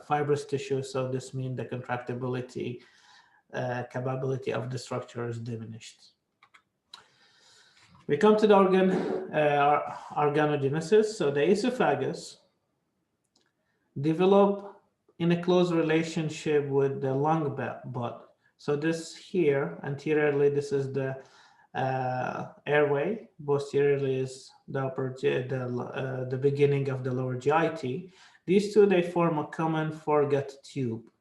S1: fibrous tissue. So this means the contractibility capability of the structure is diminished. We come to the organogenesis. So the esophagus develop in a close relationship with the lung bud. So this here, anteriorly, this is the airway. Posteriorly is the upper, the beginning of the lower GIT. These two, they form a common foregut tube.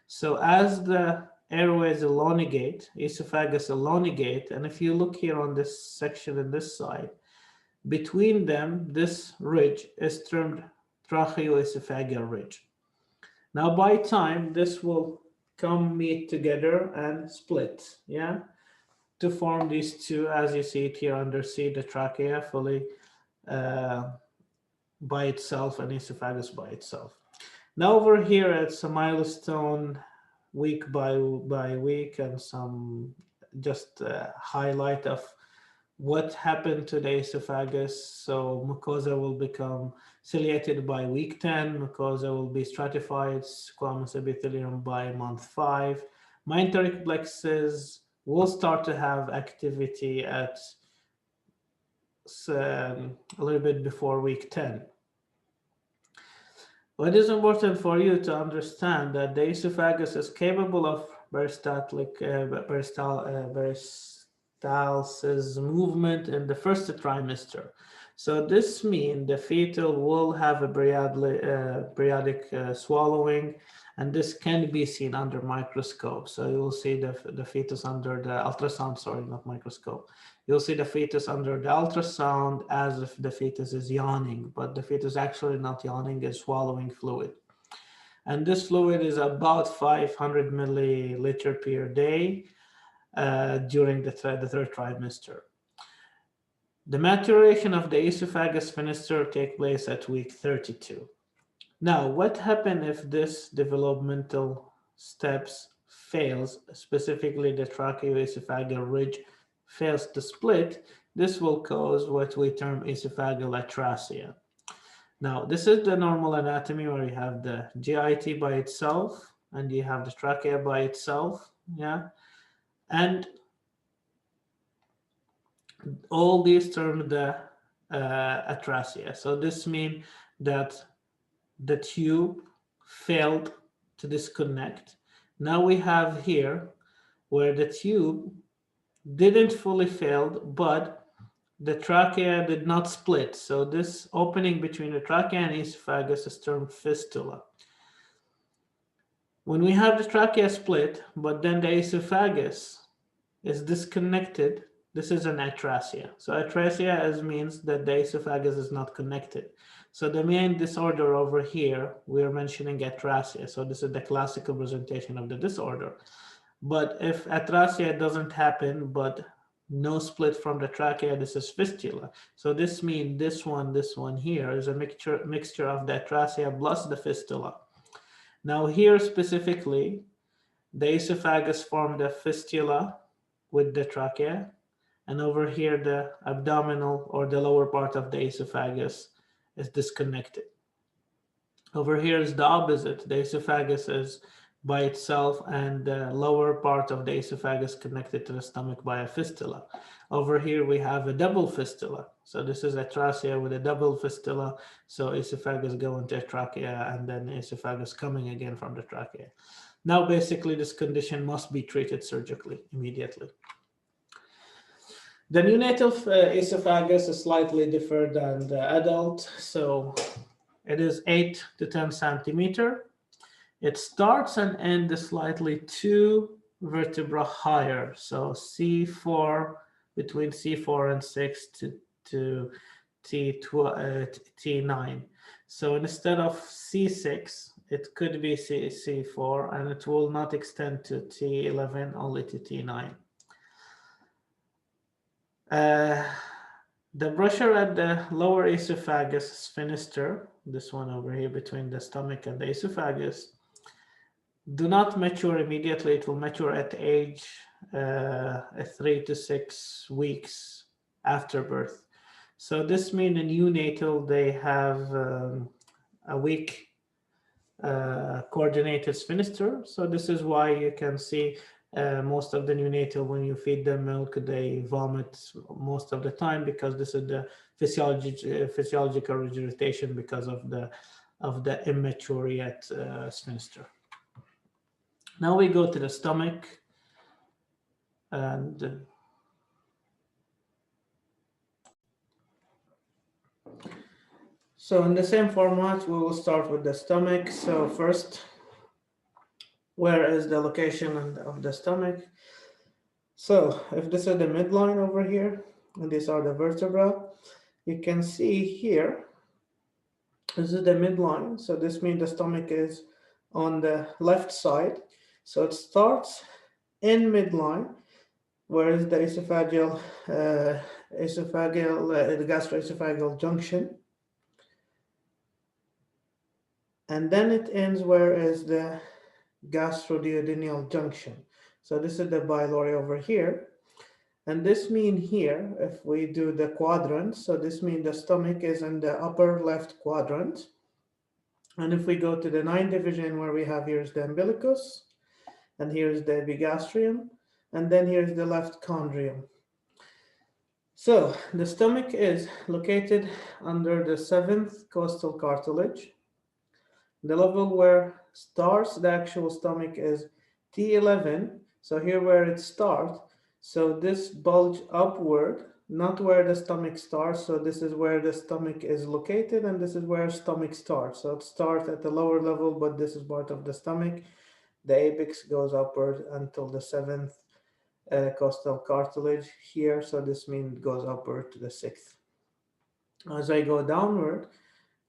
S1: So as the airways elongate, esophagus elongate, and if you look here on this section in this side, between them, this ridge is termed tracheoesophageal ridge. Now, by time, this will come meet together and split, yeah, to form these two, as you see it here under C, the trachea fully by itself and esophagus by itself. Now over here, it's a milestone week by week and some just highlight of what happened to the esophagus. So mucosa will become ciliated by week 10. Mucosa will be stratified, squamous epithelium by month 5. Mesenteric plexus will start to have activity at a little bit before week 10. What is important for you to understand that the esophagus is capable of peristaltic peristalsis movement in the first trimester. So this means the fetal will have a periodic swallowing, and this can be seen under microscope. So you will see the fetus under the ultrasound, sorry, not microscope. You'll see the fetus under the ultrasound as if the fetus is yawning, but the fetus actually not yawning, is swallowing fluid. And this fluid is about 500 milliliter per day during the third trimester. The maturation of the esophagus finister takes place at week 32. Now, what happens if this developmental steps fails, specifically the tracheoesophageal ridge fails to split? This will cause what we term esophageal atrasia. Now, this is the normal anatomy where you have the GIT by itself and you have the trachea by itself, yeah? And all these term the atrasia. So this means that the tube failed to disconnect. Now we have here where the tube didn't fully fail, but the trachea did not split. So this opening between the trachea and esophagus is termed fistula. When we have the trachea split, but then the esophagus is disconnected, this is an atrasia. So atrasia means that the esophagus is not connected. So the main disorder over here, we are mentioning atrasia. So this is the classical presentation of the disorder. But if atrasia doesn't happen, but no split from the trachea, this is fistula. So this means this one here is a mixture of the atrasia plus the fistula. Now here specifically, The esophagus formed a fistula with the trachea, and over here the abdominal or the lower part of the esophagus is disconnected. Over here is the opposite. The esophagus is by itself and the lower part of the esophagus connected to the stomach by a fistula. Over here we have a double fistula. So this is a trachea with a double fistula. So esophagus going to a trachea and then esophagus coming again from the trachea. Now basically this condition must be treated surgically immediately. The neonatal esophagus is slightly different than the adult. So it is 8 to 10 centimeter. It starts and ends slightly 2 vertebrae higher. So C4, between C4 and 6 to T9. So instead of C6, it could be C4, and it will not extend to T11, only to T9. The pressure at the lower esophagus sphincter, this one over here between the stomach and the esophagus, do not mature immediately. It will mature at age 3 to 6 weeks after birth. So this means in neonatal, they have a weak coordinated sphincter. So this is why you can see most of the neonatal, when you feed them milk, they vomit most of the time, because this is the physiological regurgitation because of the immature yet sphincter. Now we go to the stomach, and so in the same format, we will start with the stomach. So first, where is the location of the stomach? So if this is the midline over here, and these are the vertebrae, you can see here, this is the midline. So this means the stomach is on the left side. So it starts in midline, whereas the esophageal, the gastroesophageal junction. And then it ends where is the Gastrodiudemia Junction. So this is the pylori over here. And this means here, if we do the quadrant, so this means the stomach is in the upper left quadrant. And if we go to the 9th division, where we have, here's the umbilicus, and here's the epigastrium, and then here's the left chondrium. So the stomach is located under the 7th costal cartilage. The level where starts the actual stomach is T11. So here where it starts, so this bulge upward, not where the stomach starts. So this is where the stomach is located, and this is where stomach starts. So it starts at the lower level, but this is part of the stomach. The apex goes upward until the 7th costal cartilage here. So this means it goes upward to the 6th. As I go downward,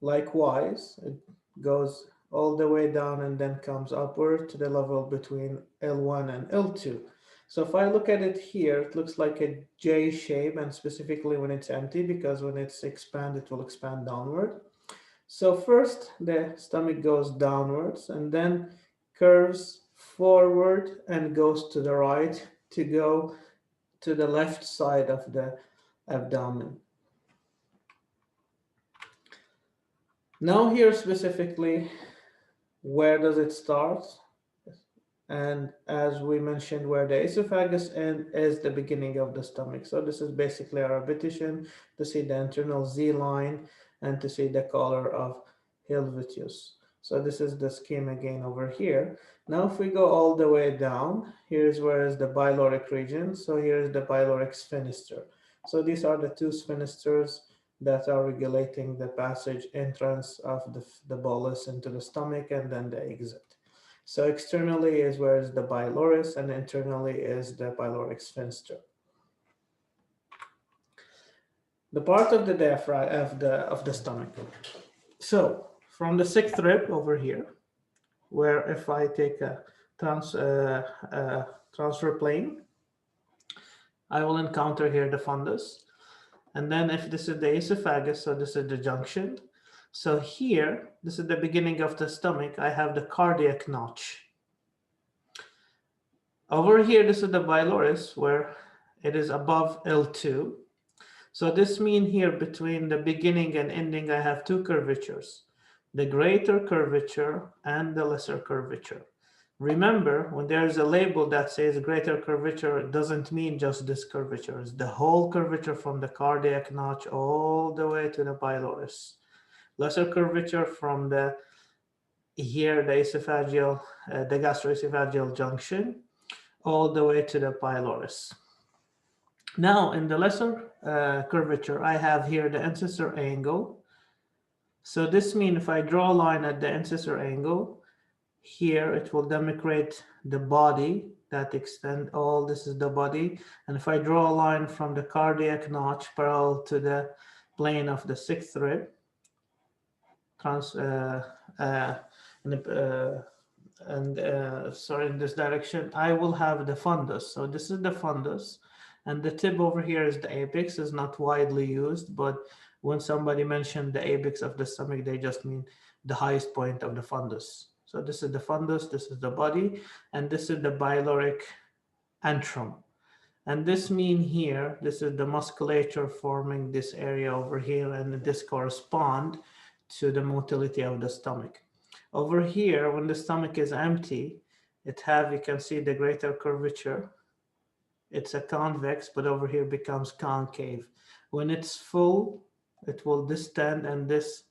S1: likewise, it goes all the way down and then comes upward to the level between L1 and L2. So if I look at it here, it looks like a J shape, and specifically when it's empty, because when it's expanded, it will expand downward. So first the stomach goes downwards and then curves forward and goes to the right to go to the left side of the abdomen. Now here specifically, where does it start? And as we mentioned, where the esophagus ends is the beginning of the stomach. So this is basically our repetition to see the internal Z line and to see the color of Helvetius. So this is the scheme again over here. Now if we go all the way down, here's where is the pyloric region. So here's the pyloric sphincter. So these are the two sphincters that are regulating the passage entrance of the bolus into the stomach and then the exit. So externally is where is the pylorus, and internally is the pyloric sphincter. The part of the diaphragm of the stomach. So from the 6th rib over here, where if I take a transfer plane, I will encounter here the fundus. And then if this is the esophagus, so this is the junction. So here, this is the beginning of the stomach. I have the cardiac notch. Over here, this is the pylorus where it is above L2. So this means here between the beginning and ending, I have two curvatures, the greater curvature and the lesser curvature. Remember, when there is a label that says greater curvature, it doesn't mean just this curvature. It's the whole curvature from the cardiac notch all the way to the pylorus. Lesser curvature from the esophageal, the gastroesophageal junction, all the way to the pylorus. Now, in the lesser curvature, I have here the incisor angle. So this means if I draw a line at the incisor angle, here it will demarcate the body that extend all, this is the body. And if I draw a line from the cardiac notch parallel to the plane of the sixth rib, in this direction, I will have the fundus. So this is the fundus, and the tip over here is the apex. Is not widely used, but when somebody mentioned the apex of the stomach, they just mean the highest point of the fundus. So this is the fundus, this is the body, and this is the pyloric antrum. And this mean here, this is the musculature forming this area over here, and this correspond to the motility of the stomach. Over here, when the stomach is empty, you can see the greater curvature. It's a convex, but over here becomes concave. When it's full, it will distend, and this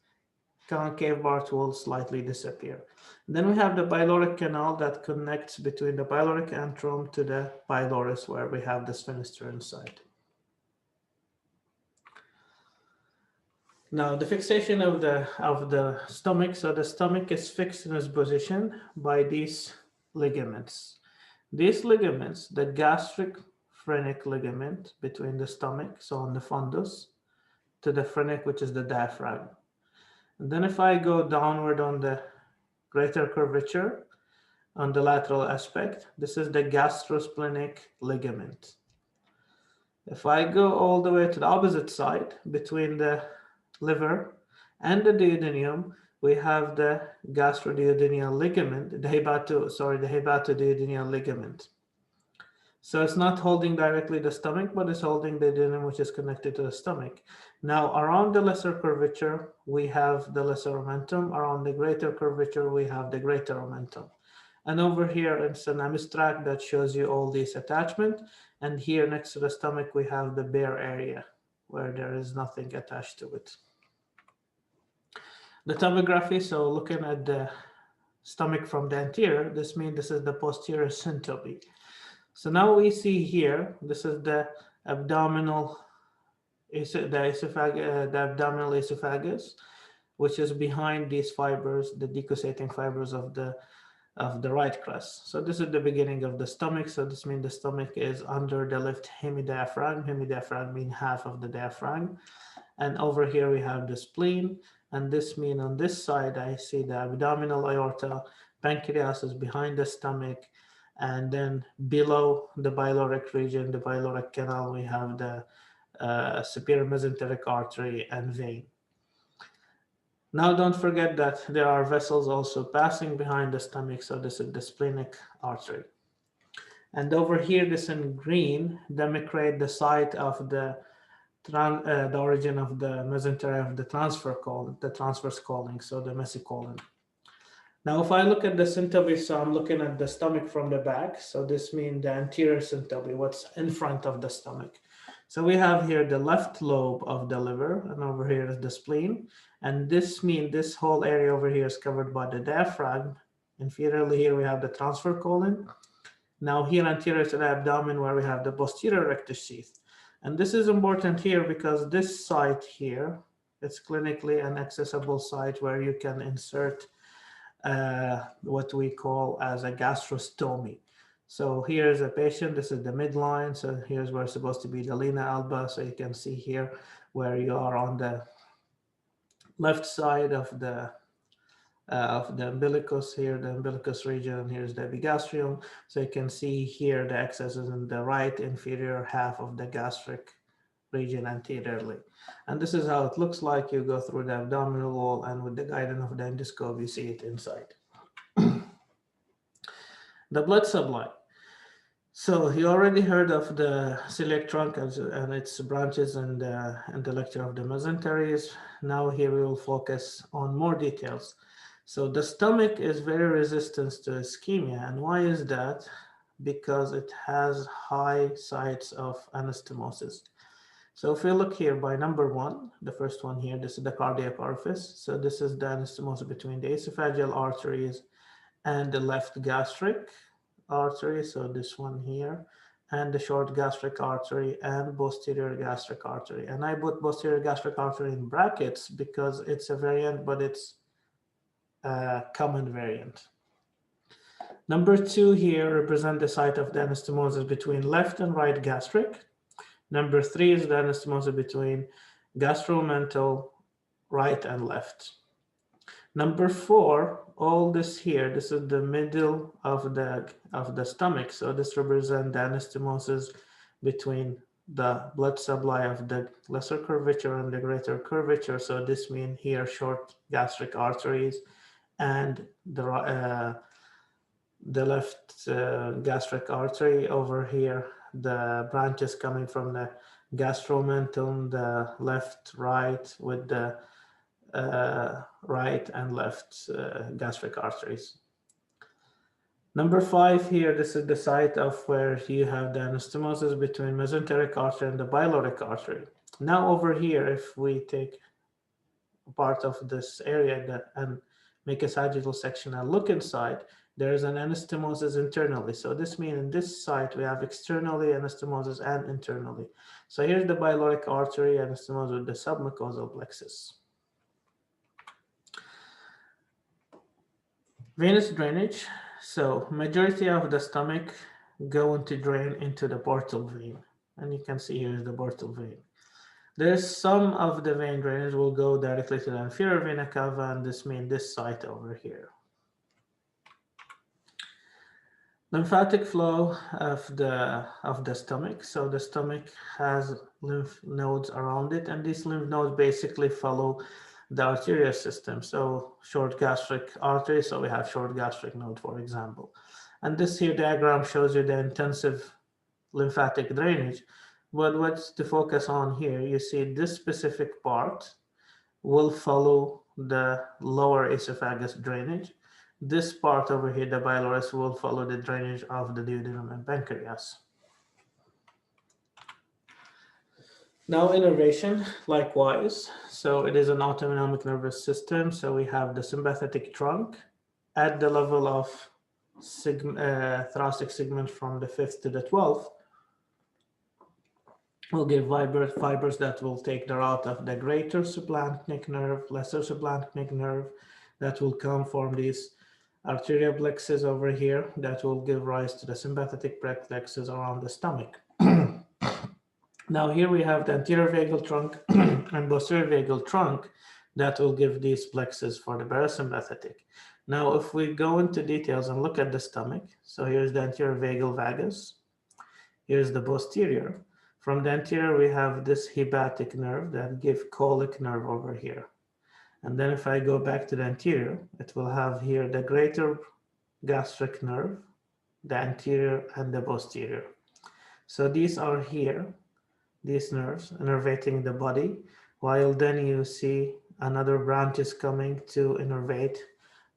S1: concave part will slightly disappear. And then we have the pyloric canal that connects between the pyloric antrum to the pylorus, where we have this finister inside. Now, the fixation of the stomach. So the stomach is fixed in its position by these ligaments. These ligaments, the gastric phrenic ligament between the stomach, so on the fundus, to the phrenic, which is the diaphragm. And then if I go downward on the greater curvature, on the lateral aspect, this is the gastrosplenic ligament. If I go all the way to the opposite side, between the liver and the duodenum, we have the Gastrodiudemia Ligament, the Hepatodiadenia Ligament. So it's not holding directly the stomach, but it's holding the duodenum, which is connected to the stomach. Now, around the lesser curvature, we have the lesser omentum. Around the greater curvature, we have the greater omentum. And over here, it's an abstract that shows you all these attachments. And here next to the stomach, we have the bare area where there is nothing attached to it. The tomography, so looking at the stomach from the anterior, this means this is the posterior syntope. So now we see here, this is the abdominal esophagus, which is behind these fibers, the decussating fibers of the right crest. So this is the beginning of the stomach. So this means the stomach is under the left hemidiaphragm. Hemidiaphragm means half of the diaphragm. And over here we have the spleen. And this means on this side, I see the abdominal aorta, pancreas is behind the stomach. And then below the pyloric region, the pyloric canal, we have the superior mesenteric artery and vein. Now, don't forget that there are vessels also passing behind the stomach. So this is the splenic artery. And over here, this in green, demarcate the site of the origin of the mesentery of the transverse colon, so the mesocolon. Now, if I look at the syntope, so I'm looking at the stomach from the back. So this means the anterior syntope, what's in front of the stomach. So we have here the left lobe of the liver, and over here is the spleen. And this means this whole area over here is covered by the diaphragm. Inferiorly here, we have the transverse colon. Now here anterior to the abdomen, where we have the posterior rectus sheath. And this is important here because this site here, it's clinically an accessible site where you can insert what we call as a gastrostomy. So here's a patient, this is the midline. So here's where it's supposed to be the linea alba. So you can see here where you are on the left side of the umbilicus here, the umbilicus region. Here's the epigastrium. So you can see here the excesses in the right inferior half of the gastric region anteriorly. And this is how it looks like. You go through the abdominal wall, and with the guidance of the endoscope, you see it inside. The blood supply. So you already heard of the celiac trunk and its branches and the lecture of the mesenteries. Now here we will focus on more details. So the stomach is very resistant to ischemia. And why is that? Because it has high sites of anastomosis. So if we look here by number 1, the first one here, this is the cardiac orifice. So this is the anastomosis between the esophageal arteries and the left gastric artery, so this one here, and the short gastric artery and posterior gastric artery. And I put posterior gastric artery in brackets because it's a variant, but it's a common variant. Number 2 here represent the site of the anastomosis between left and right gastric. Number 3 is the anastomosis between gastromental right and left. Number 4, all this here, this is the middle of the stomach. So this represents the anastomosis between the blood supply of the lesser curvature and the greater curvature. So this means here short gastric arteries and the left gastric artery over here, the branches coming from the gastromentum, the left, right with the right and left gastric arteries. Number 5 here, this is the site of where you have the anastomosis between mesenteric artery and the pyloric artery. Now over here, if we take part of this area and make a sagittal section and look inside, there is an anastomosis internally. So this means in this site, we have externally anastomosis and internally. So here's the pyloric artery anastomosis with the submucosal plexus. Venous drainage. So majority of the stomach going to drain into the portal vein. And you can see here is the portal vein. There's some of the vein drainage will go directly to the inferior vena cava, and this means this site over here. Lymphatic flow of the stomach. So the stomach has lymph nodes around it, and these lymph nodes basically follow the arterial system. So short gastric artery, so we have short gastric node, for example. And this here diagram shows you the intensive lymphatic drainage. But what's to focus on here, you see this specific part will follow the lower esophagus drainage. This part over here, the pylorus, will follow the drainage of the duodenum and pancreas. Now innervation, likewise. So it is an autonomic nervous system. So we have the sympathetic trunk at the level of thoracic segment from the 5th to the 12th. We'll give fibers that will take the route of the greater subplanchnic nerve, lesser subplanchnic nerve, that will come from these arterial plexus over here that will give rise to the sympathetic plexus around the stomach. Now here we have the anterior vagal trunk and posterior vagal trunk that will give these plexus for the parasympathetic. Now if we go into details and look at the stomach, so here's the anterior vagal vagus, here's the posterior. From the anterior we have this hepatic nerve that gives colic nerve over here. And then if I go back to the anterior, it will have here the greater gastric nerve, the anterior and the posterior. So these are here, these nerves innervating the body, while then you see another branch is coming to innervate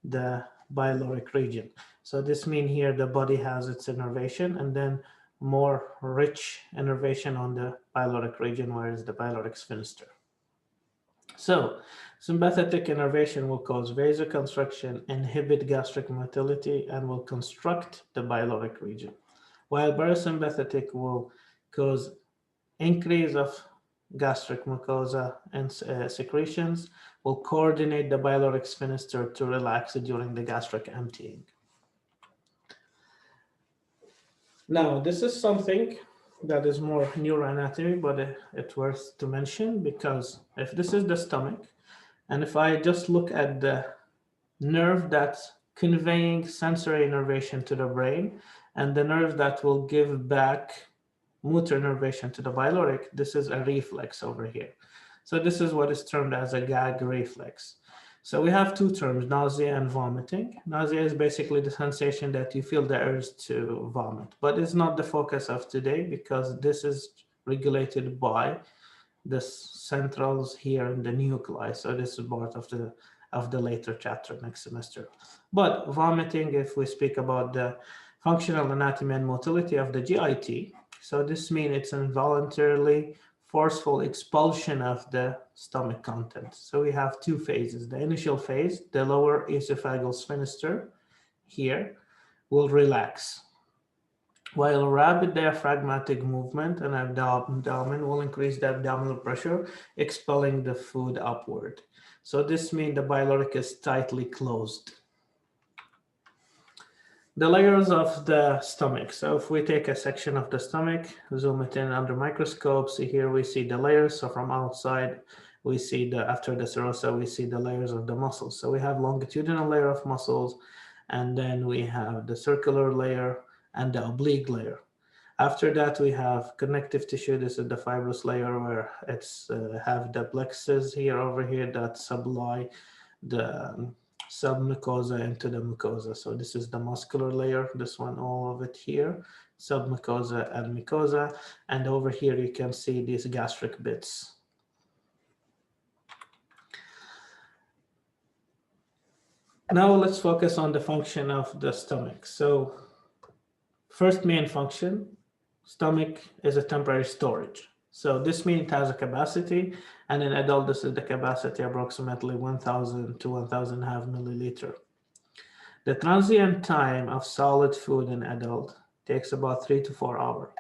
S1: the pyloric region. So this means here the body has its innervation and then more rich innervation on the pyloric region, where is the pyloric sphincter. So sympathetic innervation will cause vasoconstriction, inhibit gastric motility, and will constrict the pyloric region, while parasympathetic will cause increase of gastric mucosa and secretions, will coordinate the pyloric sphincter to relax during the gastric emptying. Now, this is something that is more neuroanatomy, but it's worth to mention, because if this is the stomach, and if I just look at the nerve that's conveying sensory innervation to the brain, and the nerve that will give back motor innervation to the pyloric, this is a reflex over here. So this is what is termed as a gag reflex. So we have two terms, nausea and vomiting. Nausea is basically the sensation that you feel the urge to vomit, but it's not the focus of today because this is regulated by the centrals here in the nuclei. So this is part of the later chapter next semester. But vomiting, if we speak about the functional anatomy and motility of the GIT, so this means it's involuntarily forceful expulsion of the stomach contents. So we have two phases. The initial phase, the lower esophageal sphincter here will relax, while rapid diaphragmatic movement and abdomen will increase the abdominal pressure, expelling the food upward. So this means the pyloric is tightly closed. The layers of the stomach. So if we take a section of the stomach, zoom it in under microscope, see here we see the layers. So from outside, we see after the serosa, we see the layers of the muscles. So we have longitudinal layer of muscles, and then we have the circular layer and the oblique layer. After that, we have connective tissue. This is the fibrous layer where it's have the plexus here over here that supply the submucosa into the mucosa. So this is the muscular layer, this one, all of it here, submucosa and mucosa. And over here, you can see these gastric bits. Now let's focus on the function of the stomach. So first main function, stomach is a temporary storage. So this means it has a capacity, and in adult, this is the capacity approximately 1,000 to 1,500 milliliter. The transient time of solid food in adult takes about 3 to 4 hours.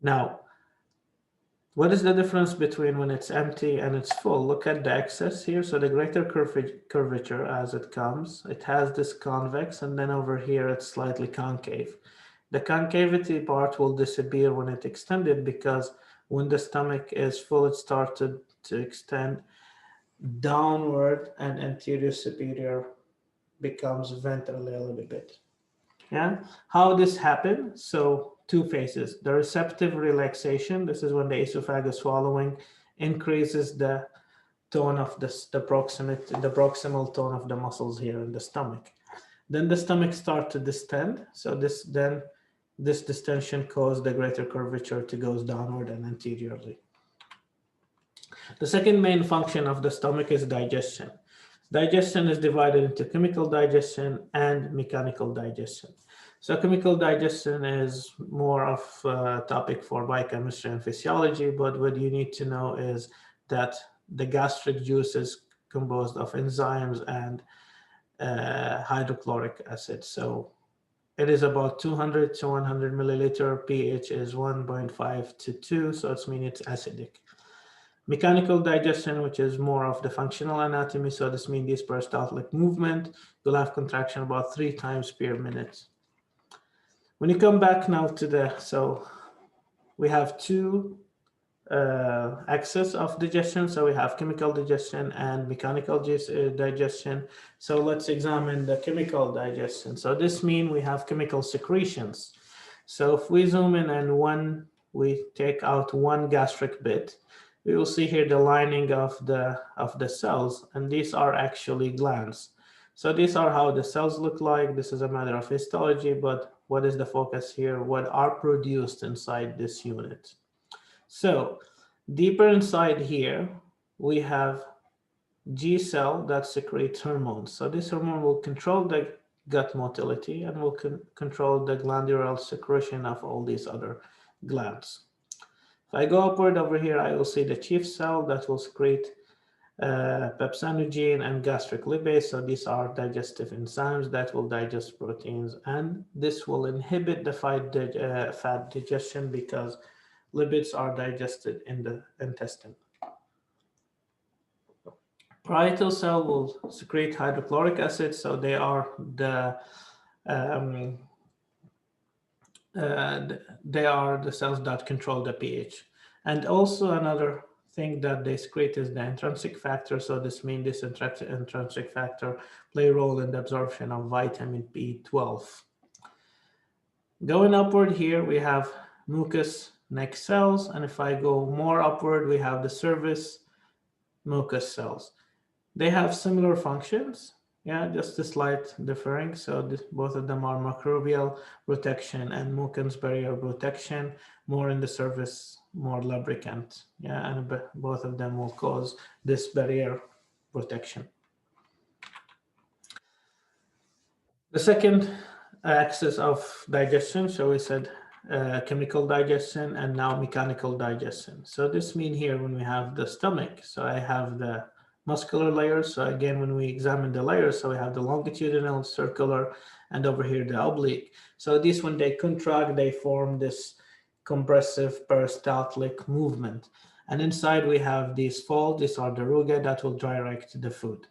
S1: Now, what is the difference between when it's empty and it's full? Look at the excess here. So the greater curvature as it comes, it has this convex, and then over here, it's slightly concave. The concavity part will disappear when it's extended because when the stomach is full, it started to extend downward and anterior superior becomes ventrally a little bit. Yeah, how this happens? So two phases. The receptive relaxation, this is when the esophagus swallowing increases the tone of the proximal tone of the muscles here in the stomach. Then the stomach starts to distend. So this distension causes the greater curvature to go downward and anteriorly. The second main function of the stomach is digestion. Digestion is divided into chemical digestion and mechanical digestion. So chemical digestion is more of a topic for biochemistry and physiology, but what you need to know is that the gastric juice is composed of enzymes and hydrochloric acid. So it is about 200 to 100 milliliter. pH is 1.5 to 2, so it means it's acidic. Mechanical digestion, which is more of the functional anatomy, so this means this peristaltic movement, you'll have contraction about 3 times per minute. When you come back now to so we have two axis of digestion. So we have chemical digestion and mechanical digestion. So let's examine the chemical digestion. So this means we have chemical secretions. So if we zoom in and we take out one gastric bit, we will see here the lining of the cells, and these are actually glands. So these are how the cells look like. This is a matter of histology, but what is the focus here? What are produced inside this unit? So deeper inside here, we have G cell that secretes hormones. So this hormone will control the gut motility and will control the glandular secretion of all these other glands. If I go upward over here, I will see the chief cell that will secrete pepsinogen and gastric lipids. So these are digestive enzymes that will digest proteins, and this will inhibit the fat digestion because lipids are digested in the intestine. Parietal cell will secrete hydrochloric acid, so they are the cells that control the pH. And also another thing that they secrete is the intrinsic factor. So this means this intrinsic factor play a role in the absorption of vitamin B12. Going upward here, we have mucous neck cells. And if I go more upward, we have the service mucous cells. They have similar functions, yeah, just a slight differing. So both of them are microbial protection and mucous barrier protection, more in the surface, more lubricant, yeah, and both of them will cause this barrier protection. The second axis of digestion, so we said chemical digestion and now mechanical digestion. So this means here when we have the stomach, so I have the muscular layers. So again, when we examine the layers, so we have the longitudinal, circular, and over here the oblique. So these, when they contract, they form this compressive peristaltic movement. And inside we have these folds, these are the rugae that will direct the food.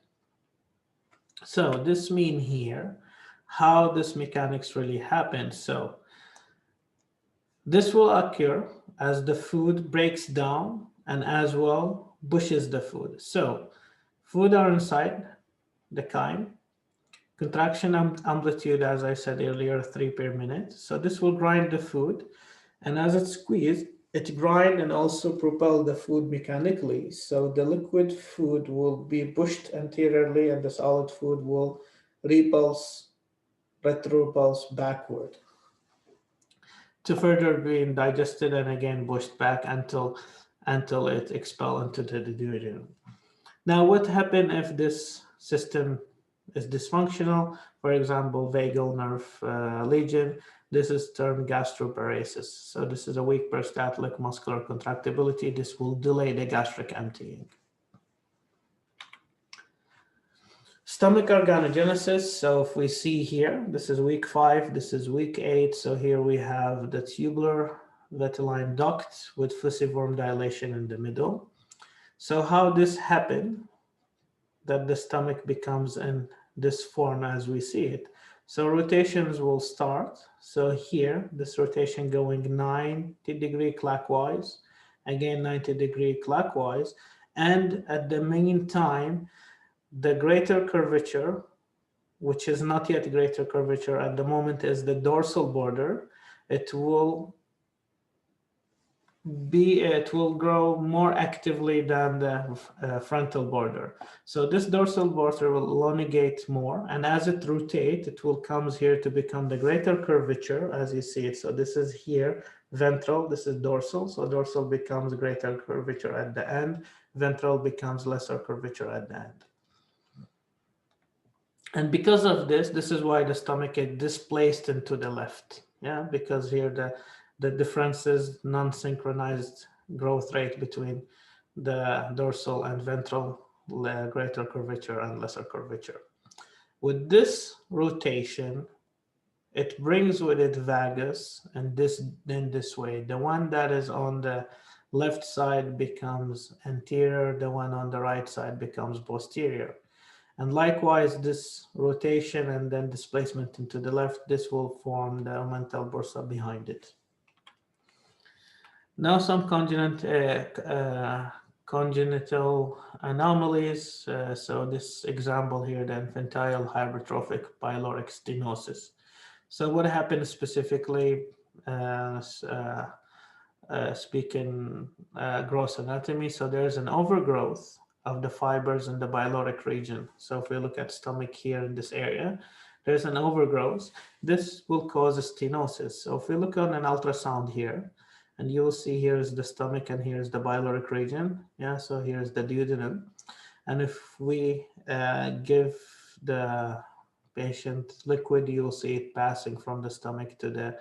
S1: So this means here how this mechanics really happens. So this will occur as the food breaks down and as well pushes the food. So food are inside the chyme. Contraction amplitude, as I said earlier, 3 per minute. So this will grind the food, and as it squeezes, it grind and also propel the food mechanically. So the liquid food will be pushed anteriorly and the solid food will retropulse backward to further being digested and again pushed back until it expels into the duodenum. Now, what happens if this system is dysfunctional? For example, vagal nerve lesion. This is termed gastroparesis. So this is a weak peristaltic muscular contractibility. This will delay the gastric emptying. Stomach organogenesis. So if we see here, this is week 5, this is week 8. So here we have the tubular vitelline duct with fusiform dilation in the middle. So how this happened, that the stomach becomes in this form as we see it. So rotations will start. So here, this rotation going 90-degree clockwise, again 90-degree clockwise, and at the meantime, the greater curvature, which is not yet greater curvature at the moment, is the dorsal border. It will grow more actively than the frontal border. So this dorsal border will elongate more, and as it rotates, it will come here to become the greater curvature, as you see it. So this is here ventral, this is dorsal. So dorsal becomes greater curvature at the end, ventral becomes lesser curvature at the end. And because of this is why the stomach is displaced into the left. Yeah, because here the difference is non-synchronized growth rate between the dorsal and ventral, greater curvature and lesser curvature. With this rotation, it brings with it vagus, and this way. The one that is on the left side becomes anterior, the one on the right side becomes posterior. And likewise, this rotation and then displacement into the left, this will form the omental bursa behind it. Now some congenital anomalies. So this example here, the infantile hypertrophic pyloric stenosis. So what happens specifically, speaking gross anatomy, so there's an overgrowth of the fibers in the pyloric region. So if we look at stomach here in this area, there's an overgrowth. This will cause a stenosis. So if we look on an ultrasound here, and you will see here is the stomach and here's the pyloric region. Yeah, so here's the duodenum. And if we give the patient liquid, you will see it passing from the stomach to the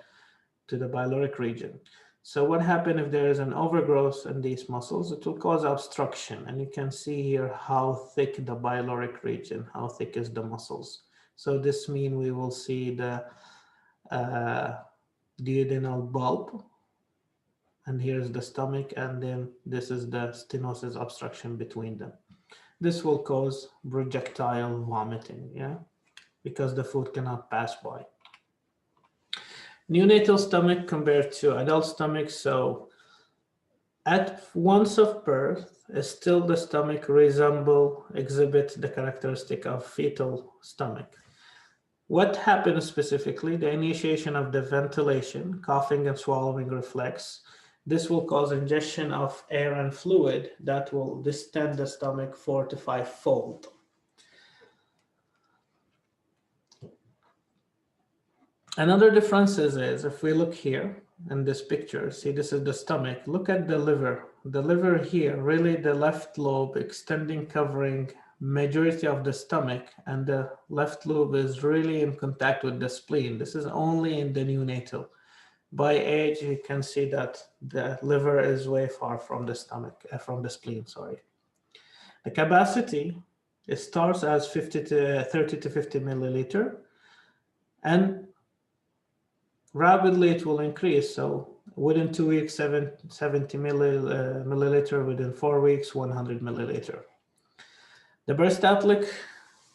S1: pyloric region. So what happens if there is an overgrowth in these muscles? It will cause obstruction. And you can see here how thick the pyloric region, how thick is the muscles. So this means we will see the duodenal bulb. And here's the stomach, and then this is the stenosis obstruction between them. This will cause projectile vomiting, yeah, because the food cannot pass by. Neonatal stomach compared to adult stomach. So at once of birth, still the stomach exhibit the characteristic of fetal stomach. What happens specifically? The initiation of the ventilation, coughing and swallowing reflex. This will cause ingestion of air and fluid that will distend the stomach 4 to 5-fold. Another difference is if we look here in this picture, see this is the stomach, look at the liver. The liver here, really the left lobe extending, covering majority of the stomach, and the left lobe is really in contact with the spleen. This is only in the neonatal. By age, you can see that the liver is way far from the stomach, from the spleen, sorry. The capacity, it starts as 30 to 50 milliliter, and rapidly it will increase. So within 2 weeks, 70 milliliter, within 4 weeks, 100 milliliter. The peristaltic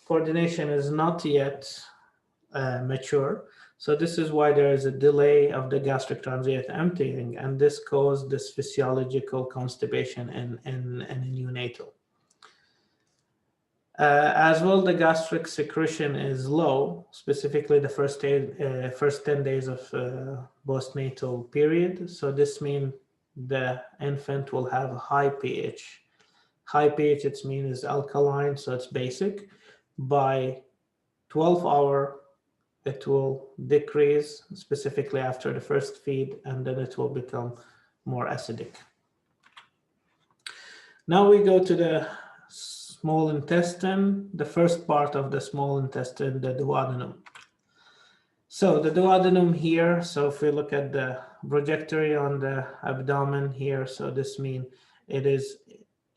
S1: coordination is not yet mature. So this is why there is a delay of the gastric transient emptying, and this caused this physiological constipation in a neonatal. As well, the gastric secretion is low, specifically the first 10 days of postnatal period. So this means the infant will have a high pH. High pH, it means is alkaline, so it's basic. By 12 hours, it will decrease, specifically after the first feed, and then it will become more acidic. Now we go to the small intestine, the first part of the small intestine, the duodenum. So the duodenum here, so if we look at the trajectory on the abdomen here, so this means it is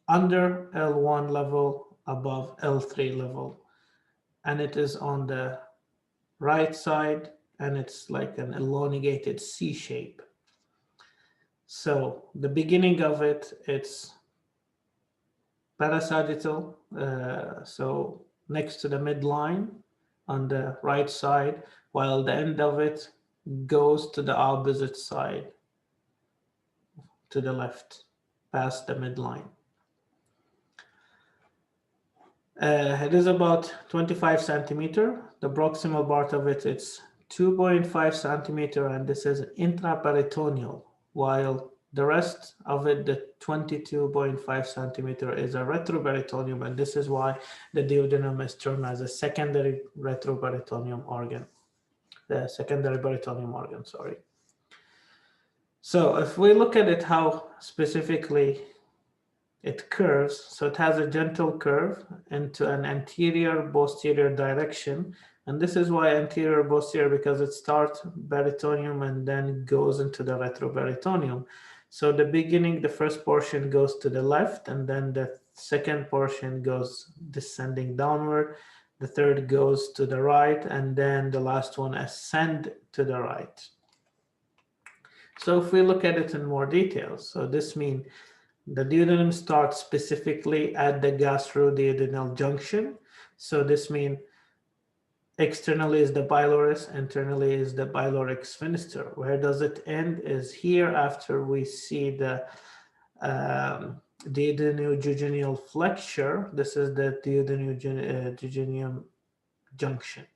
S1: under L1 level, above L3 level, and it is on the right side, and it's like an elongated C shape. So the beginning of it, it's parasagittal, so next to the midline on the right side, while the end of it goes to the opposite side, to the left, past the midline. It is about 25 centimeter. The proximal part of it, it's 2.5 centimeter, and this is intraperitoneal, while the rest of it, the 22.5 centimeter, is a retroperitoneum, and this is why the duodenum is termed as a secondary retroperitoneum organ. The secondary peritoneum organ, sorry. So if we look at it, how specifically it curves, so it has a gentle curve into an anterior posterior direction, and this is why anterior posterior, because it starts peritoneum and then goes into the retroperitoneum. So the beginning, the first portion goes to the left, and then the second portion goes descending downward, the third goes to the right, and then the last one ascend to the right. So if we look at it in more detail, so this means the duodenum starts specifically at the Gastrodiudemia Junction. So this means externally is the pylorus, internally is the pyloric sphincter. Where does it end? Is here after we see the duodenojejunal flexure. This is the duodenojejunal junction.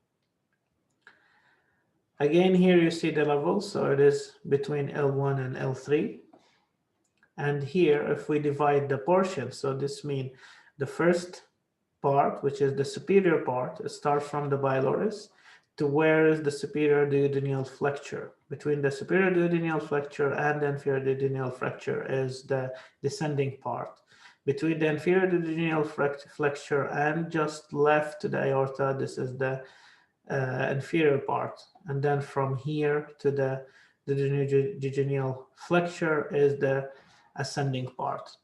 S1: Again, here you see the level, so it is between L1 and L3. And here, if we divide the portion, so this means the first part, which is the superior part, it starts from the pylorus to where is the superior duodenal flexure. Between the superior duodenal flexure and the inferior duodenal flexure is the descending part. Between the inferior duodenal flexure and just left to the aorta, this is the inferior part. And then from here to the duodenal flexure is the ascending part.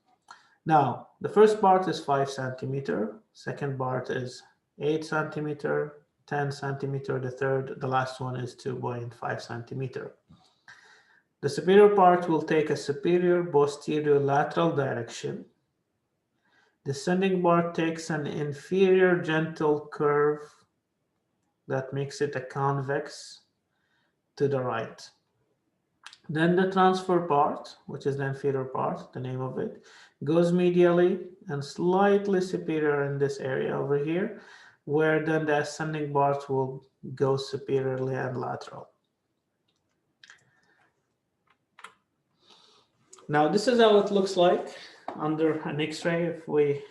S1: Now, the first part is 5 centimeter, second part is 8 centimeter, 10 centimeter, the last one is 2.5 centimeter. The superior part will take a superior posterior lateral direction. The descending part takes an inferior gentle curve that makes it a convex to the right. Then the transfer part, which is the inferior part, the name of it, goes medially and slightly superior in this area over here, where then the ascending part will go superiorly and lateral. Now, this is how it looks like under an X-ray. If we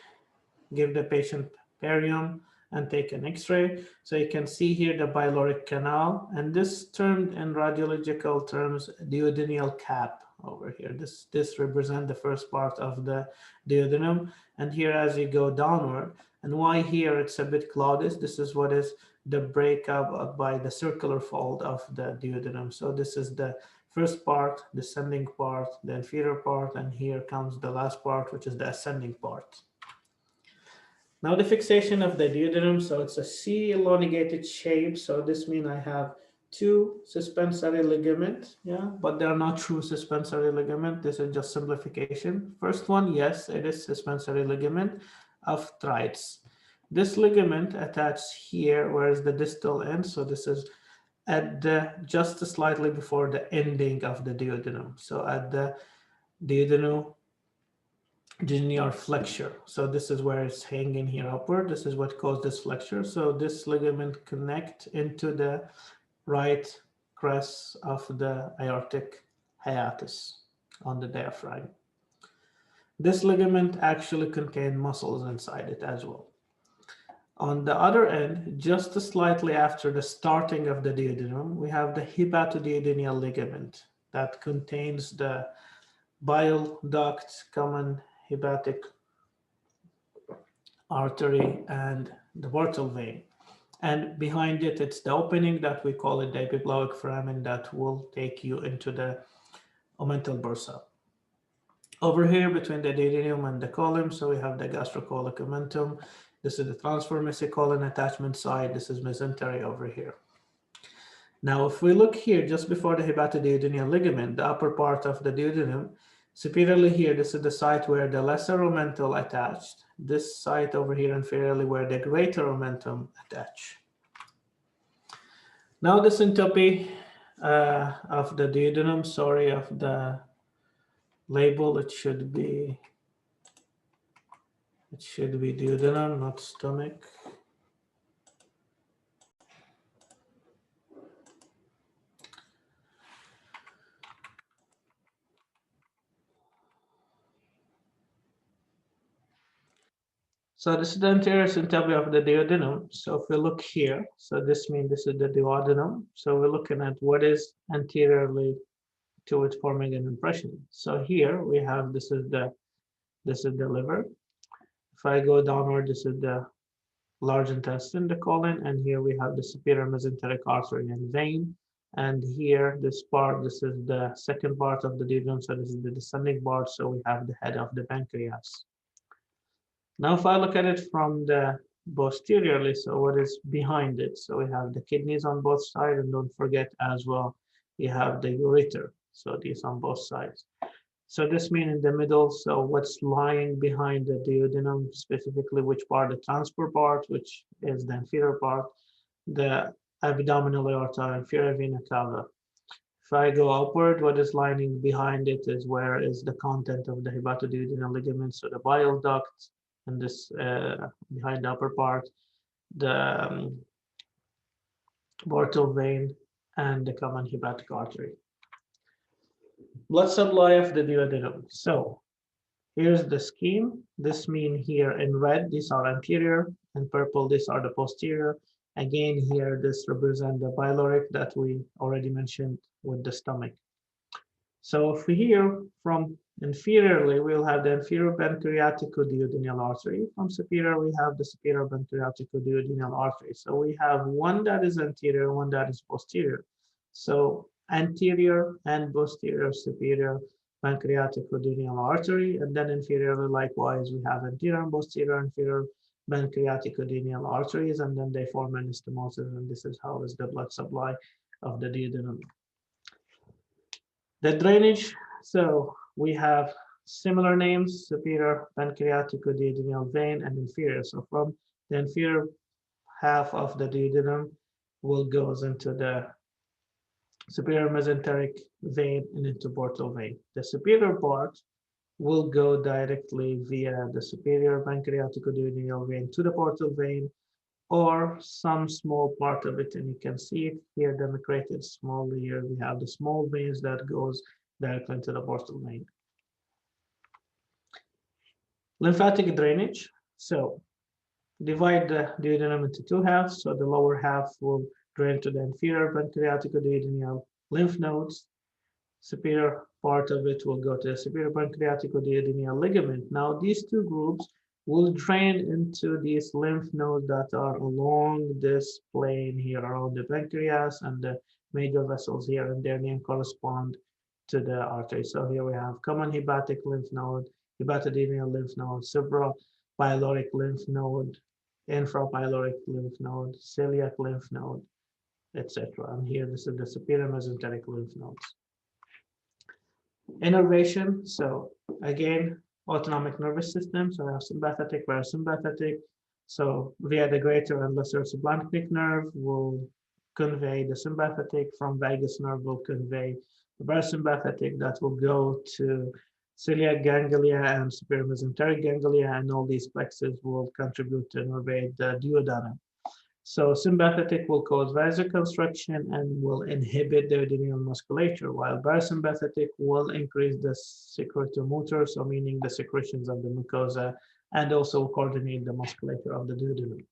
S1: give the patient perium, and take an X-ray. So you can see here the pyloric canal, and this termed in radiological terms duodenal cap over here. This represents the first part of the duodenum, and here as you go downward, and why here it's a bit clouded, this is what is the breakup by the circular fold of the duodenum. So this is the first part, descending part, the inferior part, and here comes the last part, which is the ascending part. Now the fixation of the duodenum, so it's a C elongated shape. So this means I have two suspensory ligament, yeah, but they're not true suspensory ligament. This is just simplification. First one, yes, it is suspensory ligament of Treitz. This ligament attaches here, where is the distal end. So this is at the just slightly before the ending of the duodenum. So at the duodenogenial flexure. So this is where it's hanging here upward. This is what caused this flexure. So this ligament connect into the right crest of the aortic hiatus on the diaphragm. This ligament actually contains muscles inside it as well. On the other end, just slightly after the starting of the duodenum, we have the Hepatodiadenia Ligament that contains the bile duct, common hepatic artery, and the portal vein. And behind it, it's the opening that we call it the epiploic foramen that will take you into the omental bursa. Over here between the duodenum and the colon, so we have the gastrocolic omentum. This is the transverse colon attachment side. This is mesentery over here. Now, if we look here just before the hepatodiadenia ligament, the upper part of the duodenum, superiorly here, this is the site where the lesser omental attached. This site over here inferiorly where the greater omentum attach. Now the syncope of the duodenum, sorry, of the label, it should be duodenum, not stomach. So this is the anterior syncope of the duodenum. So if we look here, so this means this is the duodenum. So we're looking at what is anteriorly to it forming an impression. So here we have this is the liver. If I go downward, this is the large intestine, the colon, and here we have the superior mesenteric artery and vein. And here, this part, this is the second part of the duodenum, so this is the descending part, so we have the head of the pancreas. Now, if I look at it from the posteriorly, so what is behind it? So we have the kidneys on both sides, and don't forget as well, you have the ureter, so these on both sides. So this means in the middle, so what's lying behind the duodenum, specifically which part, the transfer part, which is the inferior part, the abdominal aorta, inferior vena cava. If I go upward, what is lying behind it is where is the content of the hepatoduodenal ligament, so the bile duct, and this behind the upper part, the portal vein, and the common hepatic artery. Blood supply of the duodenum. So here's the scheme. This means here in red, these are anterior, and purple, these are the posterior. Again, here, this represents the pyloric that we already mentioned with the stomach. So if we here from inferiorly, we'll have the inferior pancreaticoduodenal artery. From superior, we have the superior pancreaticoduodenal artery. So we have one that is anterior, one that is posterior. So anterior and posterior superior pancreaticoduodenal artery, and then inferiorly likewise we have anterior and posterior inferior pancreaticoduodenal arteries, and then they form anastomosis, and this is how is the blood supply of the duodenum. The drainage, so we have similar names, superior pancreaticoduodenal vein and inferior. So from the inferior half of the duodenum will goes into the superior mesenteric vein and into portal vein. The superior part will go directly via the superior pancreaticoduodenal vein to the portal vein, or some small part of it, and you can see it here demarcated small here. We have the small veins that goes directly into the portal vein. Lymphatic drainage. So divide the duodenum into two halves. So the lower half will drain to the inferior pancreaticoduodenal lymph nodes. Superior part of it will go to the superior pancreaticoduodenal ligament. Now these two groups will drain into these lymph nodes that are along this plane here around the pancreas, and the major vessels here, and their name correspond to the artery. So here we have common hepatic lymph node, hepatodiadenial lymph node, suprapyloric lymph node, infrapyloric lymph node, celiac lymph node, etc. And here this is the superior mesenteric lymph nodes. Innervation, so again, autonomic nervous system, so I have sympathetic, parasympathetic. So via the greater and lesser sublymphatic nerve will convey the sympathetic, from vagus nerve will convey the parasympathetic, that will go to celiac ganglia and superior mesenteric ganglia, and all these plexes will contribute to innervate the duodenum. So sympathetic will cause vasoconstriction and will inhibit the duodenal musculature, while parasympathetic will increase the secretomotor, so meaning the secretions of the mucosa, and also coordinate the musculature of the duodenum.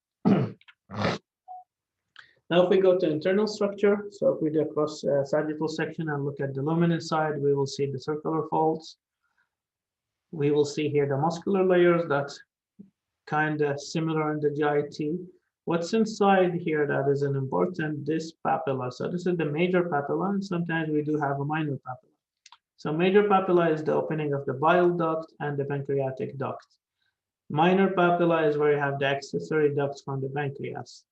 S1: Now, if we go to internal structure, so if we do across sagittal section and look at the lumen side, we will see the circular folds. We will see here the muscular layers that's kind of similar in the GIT. What's inside here that is an important, this papilla. So this is the major papilla, and sometimes we do have a minor papilla. So major papilla is the opening of the bile duct and the pancreatic duct. Minor papilla is where you have the accessory ducts from the pancreas.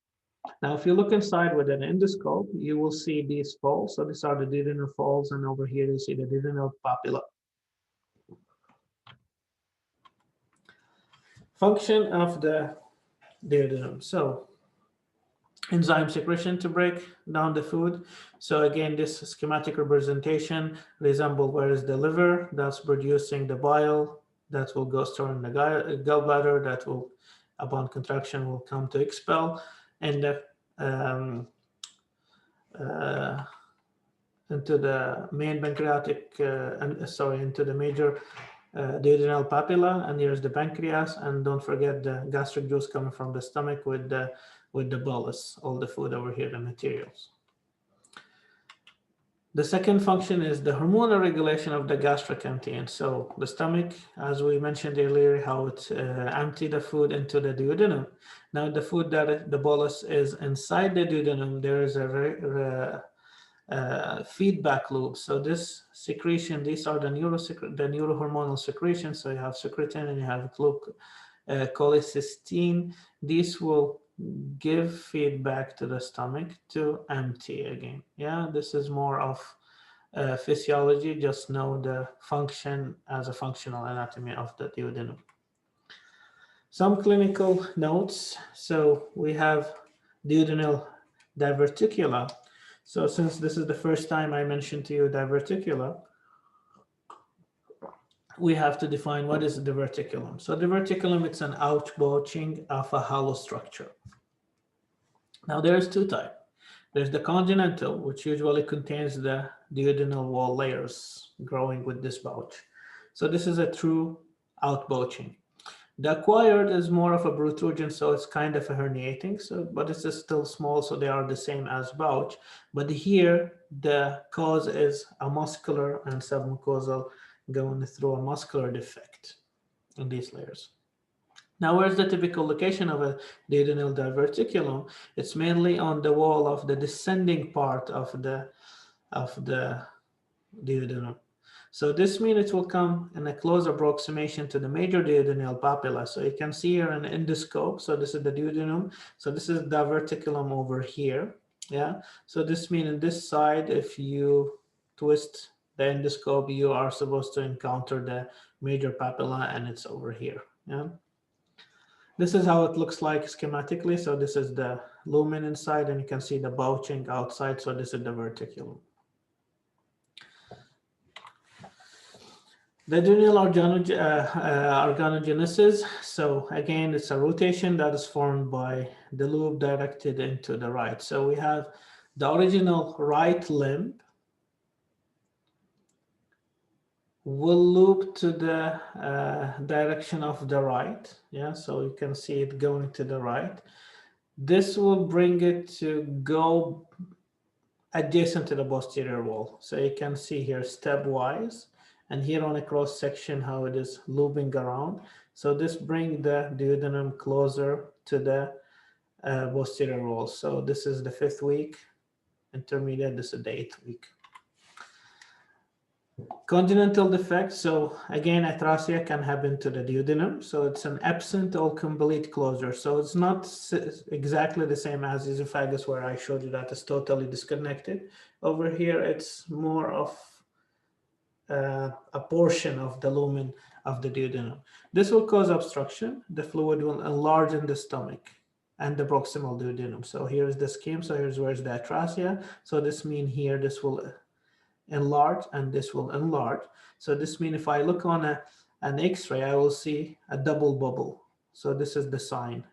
S1: Now, if you look inside with an endoscope, you will see these folds. So these are the duodenal folds, and over here you see the duodenal papilla. Function of the duodenum. So enzyme secretion to break down the food. So again, this schematic representation resembles where is the liver that's producing the bile that will go store in the gallbladder, that will, upon contraction, will come to expel, and into the main pancreatic, into the major duodenal papilla, and here's the pancreas, and don't forget the gastric juice coming from the stomach with the bolus, all the food over here, the materials. The second function is the hormonal regulation of the gastric emptying. So the stomach, as we mentioned earlier, how it empties the food into the duodenum. Now the food that the bolus is inside the duodenum, there is a feedback loop. So this secretion, these are the neurohormonal secretions. So you have secretin and you have cholecystine. These will give feedback to the stomach to empty again. Yeah, this is more of physiology. Just know the function as a functional anatomy of the duodenum. Some clinical notes. So we have duodenal diverticula. So since this is the first time I mentioned to you diverticula, we have to define what is the diverticulum. So the diverticulum, it's an outbouching of a hollow structure. Now there's two types. There's the congenital, which usually contains the duodenal wall layers growing with this pouch. So this is a true outbouching. The acquired is more of a protrusion, so it's kind of a herniating, but it's still small, so they are the same as pouch. But here, the cause is a muscular and submucosal going through a muscular defect in these layers. Now, where's the typical location of a duodenal diverticulum? It's mainly on the wall of the descending part of the duodenum. So this means it will come in a close approximation to the major duodenal papilla. So you can see here an endoscope. So this is the duodenum. So this is diverticulum over here. Yeah. So this means in this side, if you twist the endoscope, you are supposed to encounter the major papilla, and it's over here. Yeah. This is how it looks like schematically. So this is the lumen inside, and you can see the pouching outside. So this is the verticulum. The duodenal organogenesis. So again, it's a rotation that is formed by the loop directed into the right. So we have the original right limb will loop to the direction of the right. Yeah, so you can see it going to the right. This will bring it to go adjacent to the posterior wall. So you can see here stepwise, and here on a cross section how it is looping around. So this brings the duodenum closer to the posterior wall. So this is the 5th week, intermediate, this is the 8th week. Congenital defect, so again, atrasia can happen to the duodenum. So it's an absent or complete closure. So it's not exactly the same as esophagus, where I showed you that it's totally disconnected. Over here, it's more of a portion of the lumen of the duodenum. This will cause obstruction. The fluid will enlarge in the stomach and the proximal duodenum. So here's the scheme. So here's where's the atrasia. So this means here, this will enlarge and this will enlarge. So this means if I look on an X-ray, I will see a double bubble. So this is the sign.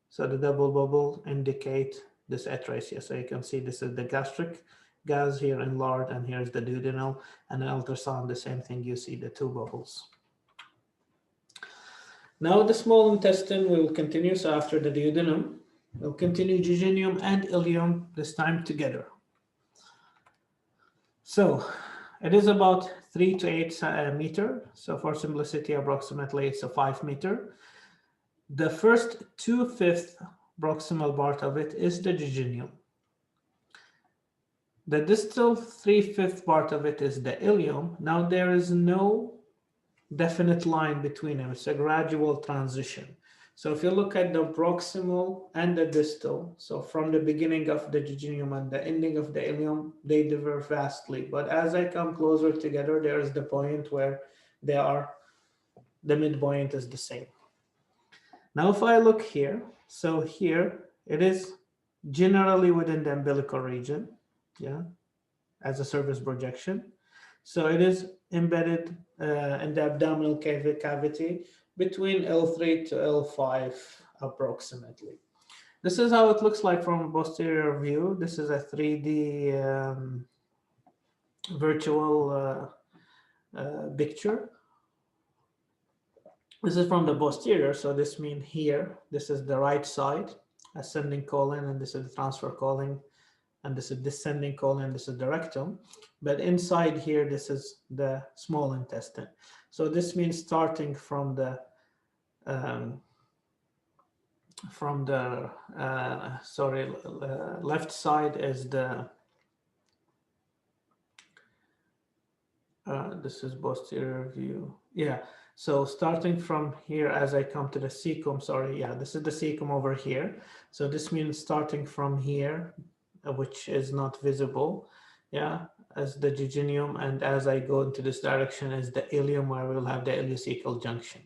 S1: So the double bubble indicate this atrasia. So you can see this is the gastric gas here enlarged, and here's the duodenal, and an ultrasound, the same thing, you see the 2 bubbles. Now the small intestine will continue. So after the duodenum, we'll continue jejunum and ileum, this time together. So it is about 3 to 8 meter. So for simplicity, approximately it's a 5 meter. The first 2/5 proximal part of it is the jejunum. The distal 3/5 part of it is the ileum. Now there is no definite line between them. It's a gradual transition. So if you look at the proximal and the distal, so from the beginning of the jejunum and the ending of the ileum, they differ vastly. But as I come closer together, there is the point where they are, the midpoint is the same. Now if I look here, so here it is generally within the umbilical region, yeah, as a surface projection. So it is embedded in the abdominal cavity between L3 to L5 approximately. This is how it looks like from a posterior view. This is a 3D virtual picture. This is from the posterior, so this means here, this is the right side, ascending colon, and this is the transfer colon, and this is descending colon, this is the rectum. But inside here, this is the small intestine. So this means starting from the left side is the, this is posterior view. Yeah, so starting from here as I come to the cecum, this is the cecum over here. So this means starting from here, which is not visible, yeah, as the jejunum, and as I go into this direction is the ileum, where we'll have the ileocecal junction.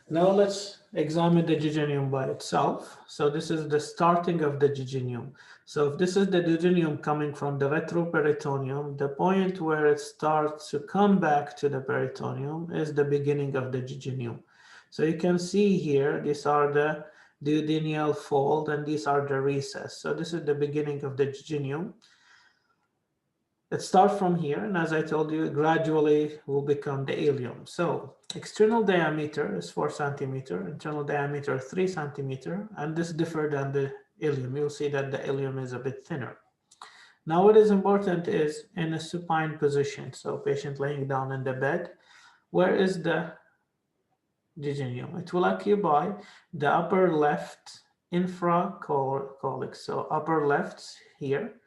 S1: Now let's examine the jejunum by itself. So this is the starting of the jejunum. So if this is the jejunum coming from the retroperitoneum, the point where it starts to come back to the peritoneum is the beginning of the jejunum. So you can see here, these are the duodenal fold, and these are the recess. So this is the beginning of the jejunum. It starts from here, and as I told you, gradually will become the ileum. So external diameter is 4 centimeter, internal diameter 3 centimeter, and this differs than the ileum. You'll see that the ileum is a bit thinner. Now what is important is in a supine position. So patient laying down in the bed, where is the jejunum? It will occupy the upper left infracolic. So upper left here,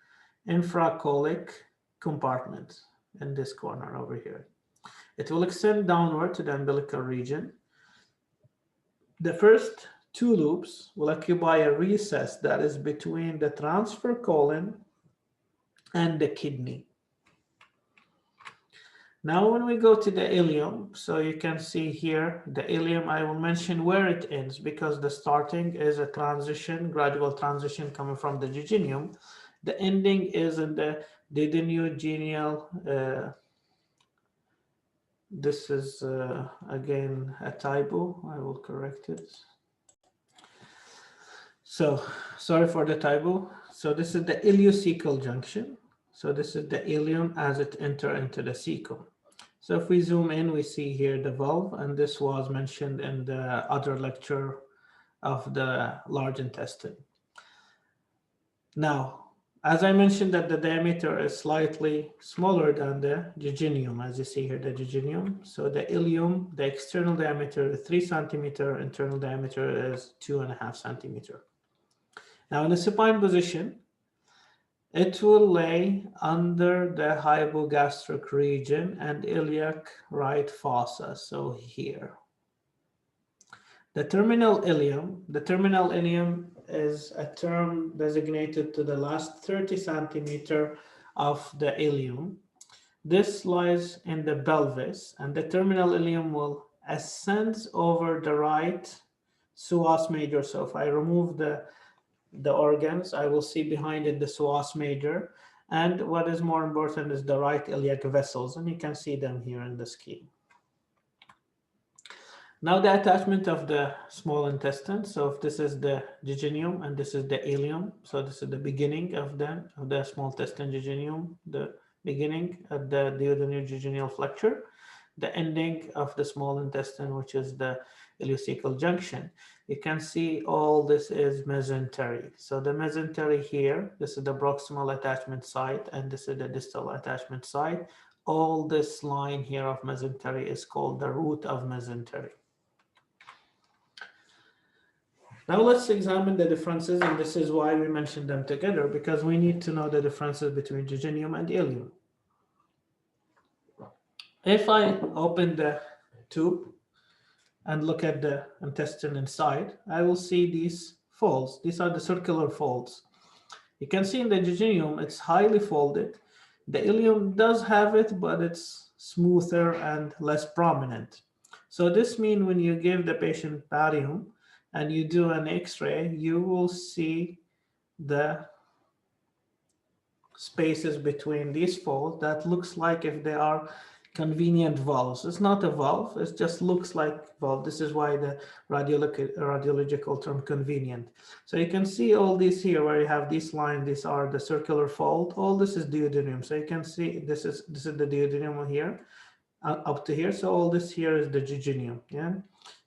S1: infracolic compartment in this corner over here. It will extend downward to the umbilical region. The first 2 loops will occupy a recess that is between the transfer colon and the kidney. Now when we go to the ileum, so you can see here the ileum, I will mention where it ends, because the starting is a transition, gradual transition coming from the jejunum. The ending is in the duodenogenial, this is again a typo, I will correct it. So sorry for the typo. So this is the ileocecal junction. So this is the ileum as it enters into the cecum. So if we zoom in, we see here the valve, and this was mentioned in the other lecture of the large intestine. Now, as I mentioned that the diameter is slightly smaller than the jejunum, as you see here, the jejunum. So the ileum, the external diameter is 3 centimeter, internal diameter is 2.5 centimeter. Now in the supine position, it will lay under the hypogastric region and iliac right fossa, so here. The terminal ileum is a term designated to the last 30 centimeter of the ileum. This lies in the pelvis, and the terminal ileum will ascend over the right psoas major. So if I remove the organs, I will see behind it the psoas major. And what is more important is the right iliac vessels, and you can see them here in the scheme. Now the attachment of the small intestine. So if this is the jejunum and this is the ileum, so this is the beginning of the small intestine jejunum, the beginning of the duodenal jejunal flexure, the ending of the small intestine, which is the ileocecal junction. You can see all this is mesentery. So the mesentery here, this is the proximal attachment site, and this is the distal attachment site. All this line here of mesentery is called the root of mesentery. Now let's examine the differences, and this is why we mentioned them together, because we need to know the differences between jejunum and ileum. If I open the tube and look at the intestine inside, I will see these folds. These are the circular folds. You can see in the jejunum, it's highly folded. The ileum does have it, but it's smoother and less prominent. So this means when you give the patient barium and you do an X-ray, you will see the spaces between these folds that looks like if they are convenient valves. It's not a valve, it just looks like valve. This is why the radiological term convenient. So you can see all these here where you have this line, these are the circular fold. All this is duodenum. So you can see this is the duodenum here, up to here. So all this here is the jejunum. Yeah,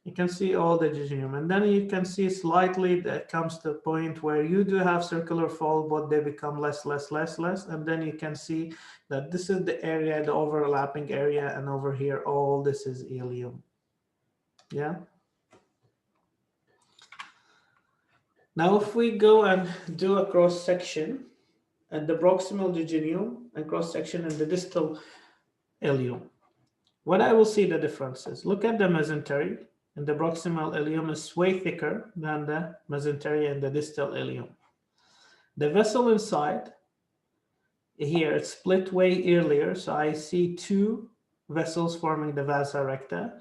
S1: you can see all the jejunum, and then you can see slightly that comes to the point where you do have circular fold, but they become less, and then you can see that this is the area, the overlapping area, and over here all this is ileum. Yeah. Now if we go and do a cross section at the proximal jejunum and cross section in the distal ileum, what I will see the differences. Look at the mesentery, and the proximal ileum is way thicker than the mesentery and the distal ileum. The vessel inside, here it's split way earlier, so I see 2 vessels forming the vasa recta,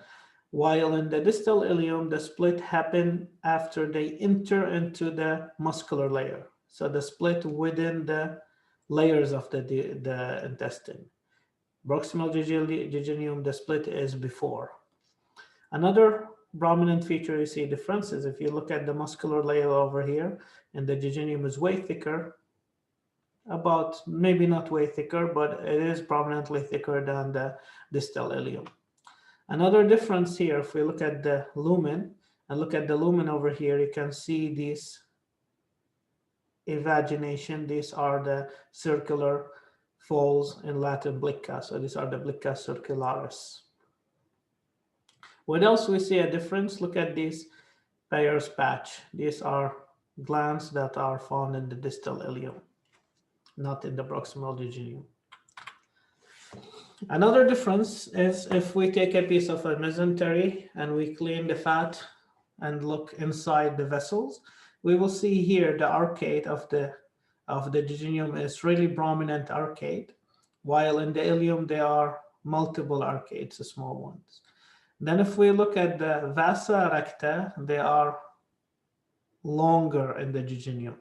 S1: while in the distal ileum, the split happened after they enter into the muscular layer. So the split within the layers of the intestine. Proximal jejunum, the split is before. Another prominent feature you see differences. If you look at the muscular layer over here, and the jejunum is way thicker, about maybe not way thicker, but it is prominently thicker than the distal ileum. Another difference here, if we look at the lumen and look at the lumen over here, you can see these evagination. These are the circular folds in Latin blicca. So these are the blicca circularis. What else we see a difference? Look at these Peyer's patch. These are glands that are found in the distal ileum, not in the proximal jejunum. Another difference is if we take a piece of a mesentery and we clean the fat and look inside the vessels, we will see here the arcade of the jejunum is really prominent arcade, while in the ileum there are multiple arcades, the small ones. Then if we look at the vasa recta, they are longer in the jejunum,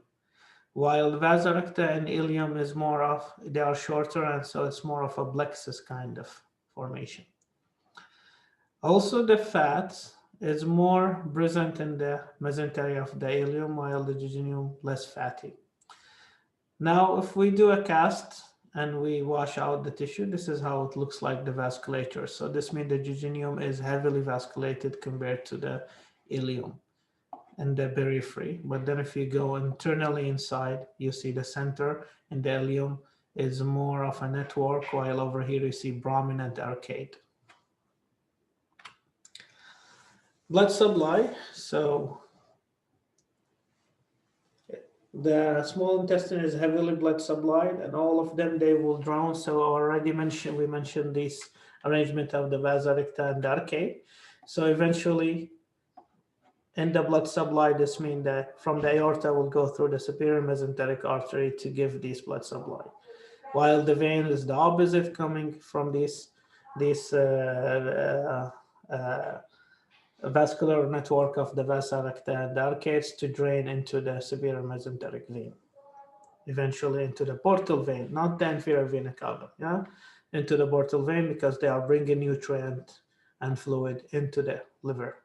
S1: while the vasa recta and ileum is more of, they are shorter, and so it's more of a plexus kind of formation. Also the fat is more present in the mesentery of the ileum, while the jejunum less fatty. Now if we do a cast and we wash out the tissue, this is how it looks like, the vasculature. So this means the jejunum is heavily vasculated compared to the ileum and the periphery. But then if you go internally inside, you see the center and the ileum is more of a network, while over here you see prominent arcade. Blood supply. So the small intestine is heavily blood supplied, and all of them, they will drown. So already we mentioned this arrangement of the vasa recta and the arcade. So eventually in the blood supply, this means that from the aorta will go through the superior mesenteric artery to give this blood supply, while the vein is the opposite, coming from this vascular network of the vasa recta and the arcades to drain into the superior mesenteric vein, eventually into the portal vein, not the inferior vena cava, yeah, into the portal vein, because they are bringing nutrient and fluid into the liver.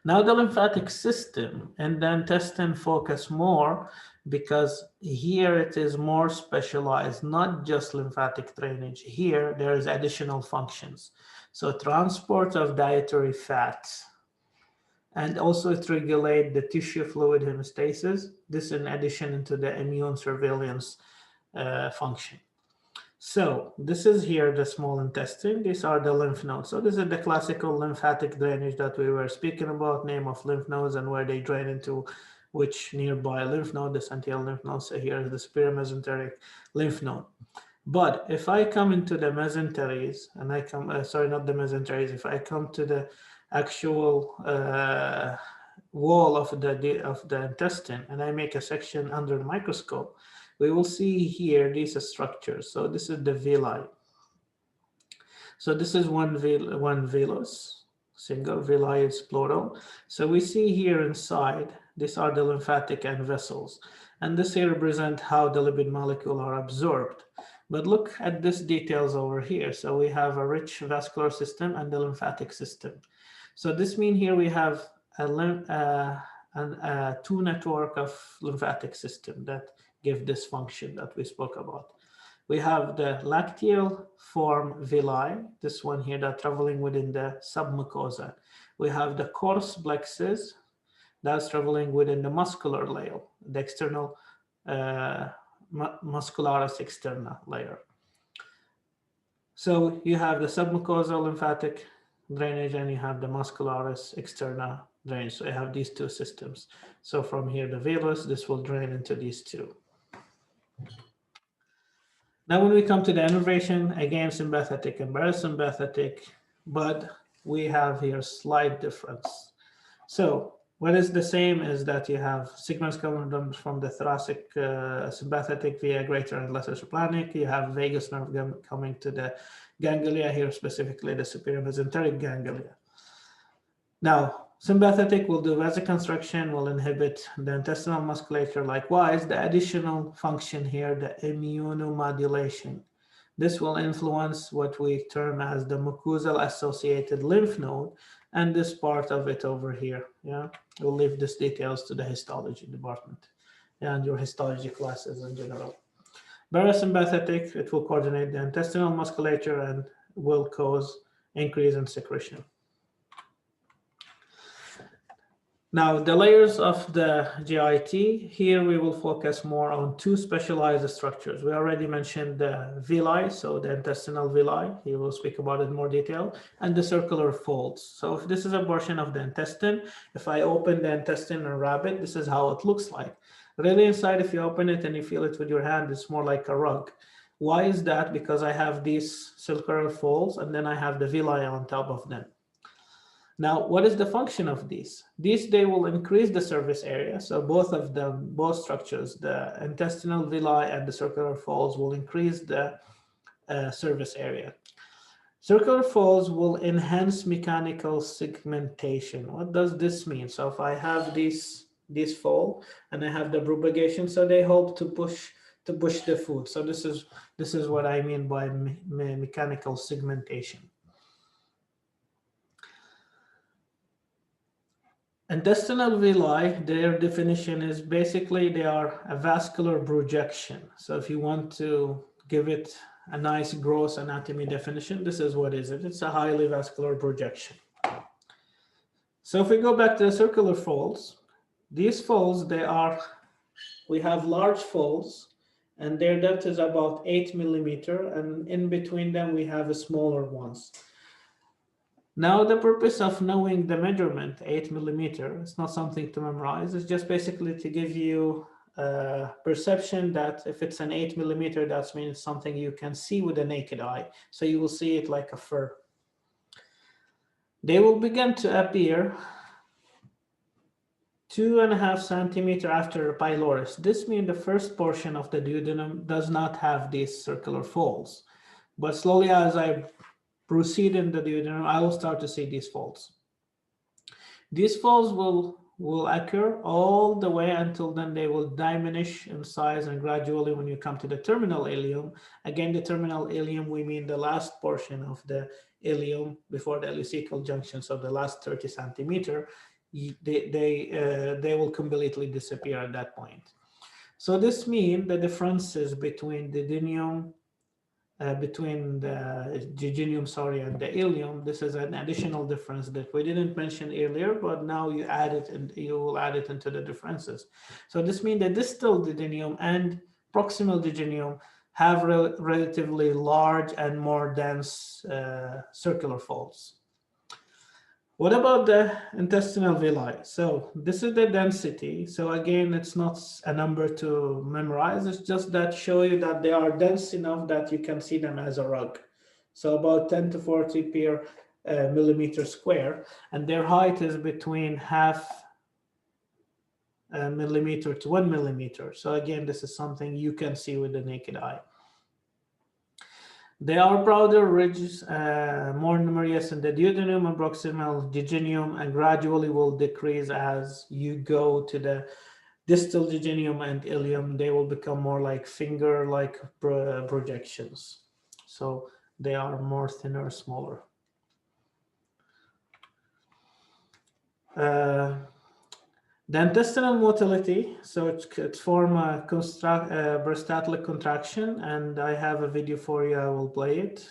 S1: Now the lymphatic system and the intestine focus more, because here it is more specialized, not just lymphatic drainage. Here there is additional functions. So transport of dietary fats, and also it regulates the tissue fluid hemostasis. This in addition to the immune surveillance function. So this is here the small intestine. These are the lymph nodes. So this is the classical lymphatic drainage that we were speaking about, name of lymph nodes and where they drain into which nearby lymph node, the sentinel lymph node. So here is the superior mesenteric lymph node. But if I come into the mesenteries, and I come, sorry, not the mesenteries, if I come to the actual wall of the intestine, and I make a section under the microscope, we will see here these structures. So this is the villi. So this is one villus, single, villi is plural. So we see here inside, these are the lymphatic and vessels. And this here represents how the lipid molecule are absorbed. But look at these details over here. So we have a rich vascular system and the lymphatic system. So this means here we have a two network of lymphatic system that give this function that we spoke about. We have the lacteal form villi, this one here that traveling within the submucosa. We have the coarse plexus that's traveling within the muscular layer, the external muscularis externa layer. So you have the submucosal lymphatic drainage and you have the muscularis externa drainage. So you have these two systems. So from here, the villus, this will drain into these two. Now, when we come to the innervation, again, sympathetic and parasympathetic, but we have here slight difference. So what is the same is that you have segments coming from the thoracic sympathetic via greater and lesser splenic. You have vagus nerve coming to the ganglia here, specifically the superior mesenteric ganglia. Now, sympathetic will do vasoconstriction, will inhibit the intestinal musculature. Likewise, the additional function here, the immunomodulation. This will influence what we term as the mucosal associated lymph node, and this part of it over here. Yeah, we'll leave these details to the histology department and your histology classes in general. Parasympathetic, it will coordinate the intestinal musculature and will cause increase in secretion. Now, the layers of the GIT, here we will focus more on two specialized structures. We already mentioned the villi, so the intestinal villi, here we'll speak about it in more detail, and the circular folds. So if this is a portion of the intestine, if I open the intestine and wrap it, this is how it looks like. Really inside, if you open it and you feel it with your hand, it's more like a rug. Why is that? Because I have these circular folds and then I have the villi on top of them. Now, what is the function of these? These, they will increase the surface area. So both of them, both structures, the intestinal villi and the circular folds will increase the surface area. Circular folds will enhance mechanical segmentation. What does this mean? So if I have this fold and I have the propagation, so they help to push the food. So this is what I mean by mechanical segmentation. Intestinal villi, their definition is basically they are a vascular projection. So if you want to give it a nice gross anatomy definition, this is what is it. It's a highly vascular projection. So if we go back to the circular folds, these folds, we have large folds and their depth is about 8 millimeter, and in between them we have smaller ones. Now the purpose of knowing the measurement, 8 millimeter, it's not something to memorize. It's just basically to give you a perception that if it's an 8 millimeter, that means something you can see with the naked eye. So you will see it like a fur. They will begin to appear 2.5 centimeter after pylorus. This means the first portion of the duodenum does not have these circular folds. But slowly as I proceed in the duodenum, I will start to see these folds. These folds will occur all the way until then they will diminish in size, and gradually when you come to the terminal ileum, again the terminal ileum, we mean the last portion of the ileum before the ileocecal junction, so the last 30 centimeter, they will completely disappear at that point. So this means the differences between the duodenum, between the jejunum, and the ileum. This is an additional difference that we didn't mention earlier, but now you add it and you will add it into the differences. So this means the distal jejunum and proximal jejunum have relatively large and more dense circular folds. What about the intestinal villi? So this is the density. So again, it's not a number to memorize. It's just that show you that they are dense enough that you can see them as a rug. So about 10 to 40 per millimeter square. And their height is between 0.5 millimeter to 1 millimeter. So again, this is something you can see with the naked eye. They are broader ridges, more numerous in the duodenum and proximal jejunum, and gradually will decrease as you go to the distal jejunum and ileum. They will become more like finger-like projections. So they are more thinner, smaller. The intestinal motility, so it forms a peristaltic contraction, and I have a video for you, I will play it.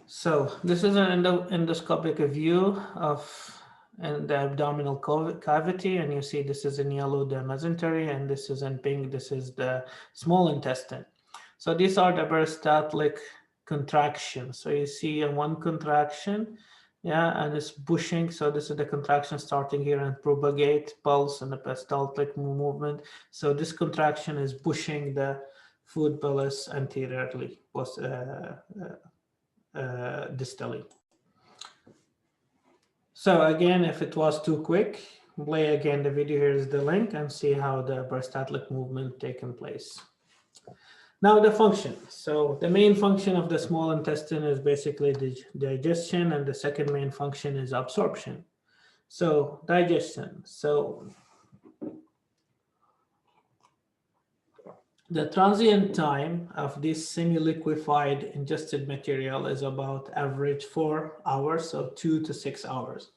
S1: So this is an endoscopic view of the abdominal cavity, and you see this is in yellow the mesentery, and this is in pink, this is the small intestine. So these are the peristaltic contractions. So you see one contraction, yeah, and it's pushing. So this is the contraction starting here and propagate, pulse, and the peristaltic movement. So this contraction is pushing the food bolus anteriorly, distally. So again, if it was too quick, play again the video. Here's the link and see how the peristaltic movement taking place. Now the function. So the main function of the small intestine is basically the digestion, and the second main function is absorption. So digestion. So the transient time of this semi-liquefied ingested material is about average 4 hours, so 2 to 6 hours.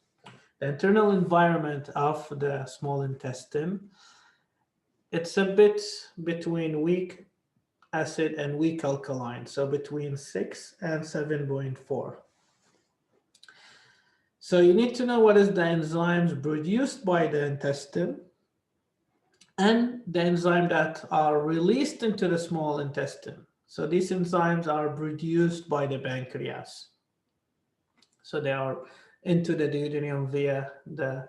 S1: The internal environment of the small intestine, it's a bit between weak acid and weak alkaline, so between 6 and 7.4. So you need to know what is the enzymes produced by the intestine and the enzymes that are released into the small intestine. So these enzymes are produced by the pancreas. So they are into the duodenum via the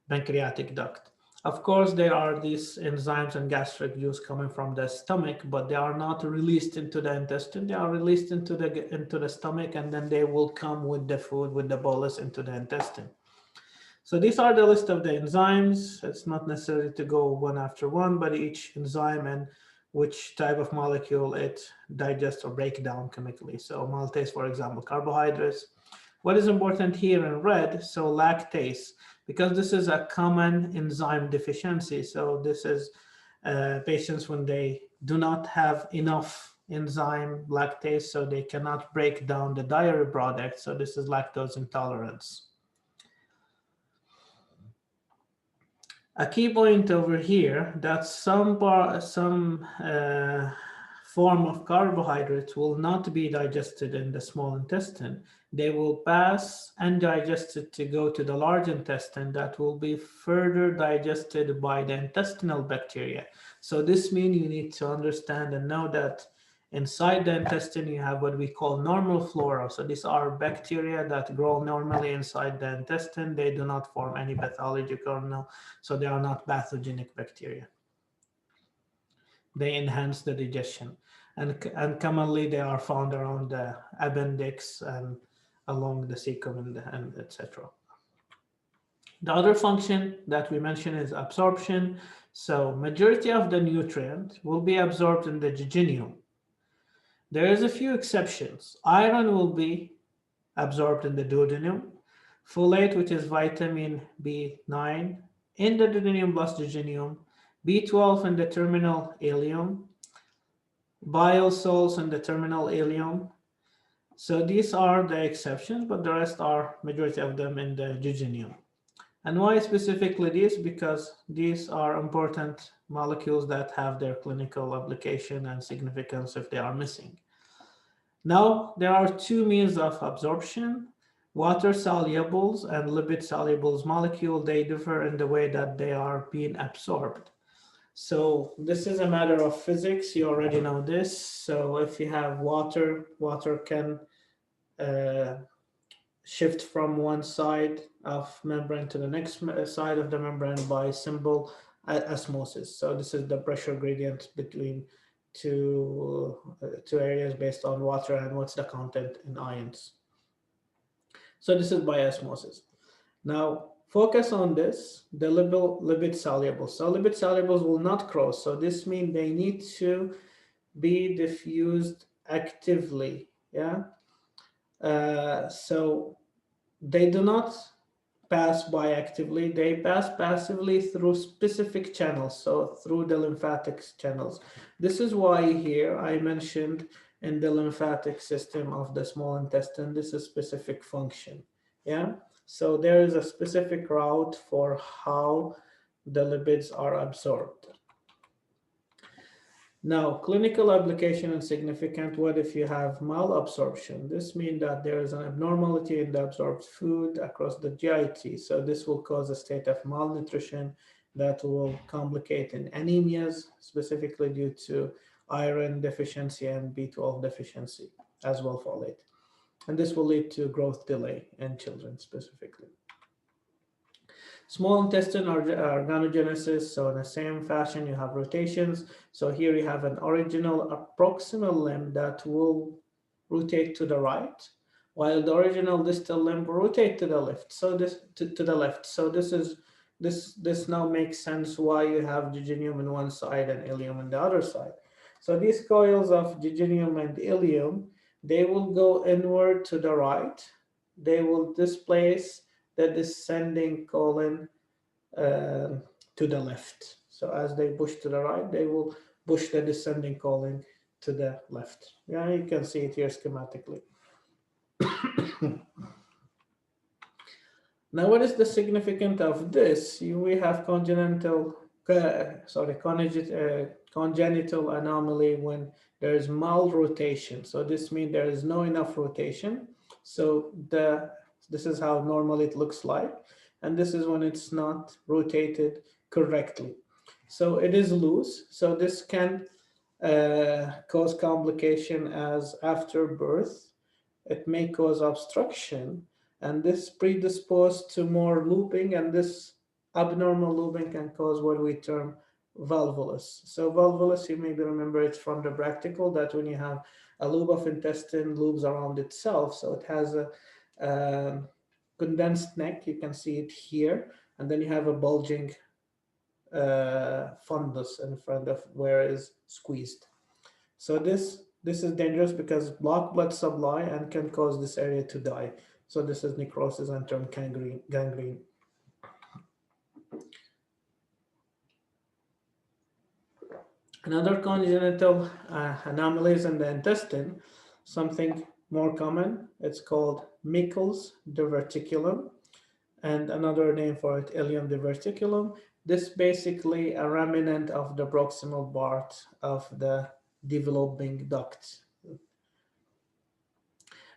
S1: pancreatic duct. Of course, there are these enzymes and gastric juice coming from the stomach, but they are not released into the intestine. They are released into the stomach, and then they will come with the food, with the bolus into the intestine. So these are the list of the enzymes. It's not necessary to go one after one, but each enzyme and which type of molecule it digests or breaks down chemically. So maltase, for example, carbohydrates. What is important here in red, so lactase, because this is a common enzyme deficiency. So this is patients when they do not have enough enzyme lactase, so they cannot break down the dairy product. So this is lactose intolerance. A key point over here that some form of carbohydrates will not be digested in the small intestine. They will pass undigested to go to the large intestine that will be further digested by the intestinal bacteria. So this means you need to understand and know that inside the intestine you have what we call normal flora. So these are bacteria that grow normally inside the intestine. They do not form any pathological, so they are not pathogenic bacteria. They enhance the digestion, and commonly they are found around the appendix and along the cecum and etc. The other function that we mentioned is absorption. So majority of the nutrient will be absorbed in the jejunum. There is a few exceptions. Iron will be absorbed in the duodenum. Folate, which is vitamin B9, in the duodenum plus jejunum. B12 in the terminal ileum. Bile salts in the terminal ileum. So these are the exceptions, but the rest are majority of them in the jejunum. And why specifically these? Because these are important molecules that have their clinical application and significance if they are missing. Now, there are two means of absorption. Water solubles and lipid solubles molecule, they differ in the way that they are being absorbed. So this is a matter of physics. You already know this. So if you have water, water can shift from one side of membrane to the next side of the membrane by simple osmosis. So this is the pressure gradient between two areas based on water and what's the content in ions. So this is by osmosis. Now focus on this, the lipid solubles. So lipid solubles will not cross. So this means they need to be diffused actively. Yeah. So they do not pass by actively, they pass passively through specific channels, so through the lymphatic channels. This is why here I mentioned in the lymphatic system of the small intestine, this is specific function. Yeah, so there is a specific route for how the lipids are absorbed. Now, clinical application and significant, what if you have malabsorption? This means that there is an abnormality in the absorbed food across the GIT. So this will cause a state of malnutrition that will complicate in anemias, specifically due to iron deficiency and B12 deficiency, as well folate. And this will lead to growth delay in children specifically. Small intestine organogenesis, so in the same fashion you have rotations. So here you have an original proximal limb that will rotate to the right, while the original distal limb will rotate to the left. So this to the left. So this now makes sense why you have jejunum on one side and ileum on the other side. So these coils of jejunum and ileum, they will go inward to the right. They will displace the descending colon to the left. So as they push to the right, they will push the descending colon to the left. Yeah, you can see it here schematically. Now, what is the significance of this? We have congenital anomaly when there is malrotation. So this means there is no enough rotation. So this is how normally it looks like. And this is when it's not rotated correctly. So it is loose. So this can cause complication as after birth. It may cause obstruction, and this predisposed to more looping, and this abnormal looping can cause what we term valvulus. So valvulus, you maybe remember it from the practical, that when you have a loop of intestine loops around itself, so it has a condensed neck, you can see it here, and then you have a bulging fundus in front of where it is squeezed. So this is dangerous because block blood supply and can cause this area to die. So this is necrosis and term gangrene. Another congenital anomalies in the intestine, something more common, it's called Meckel's diverticulum, and another name for it, ileum diverticulum. This basically a remnant of the proximal part of the developing duct.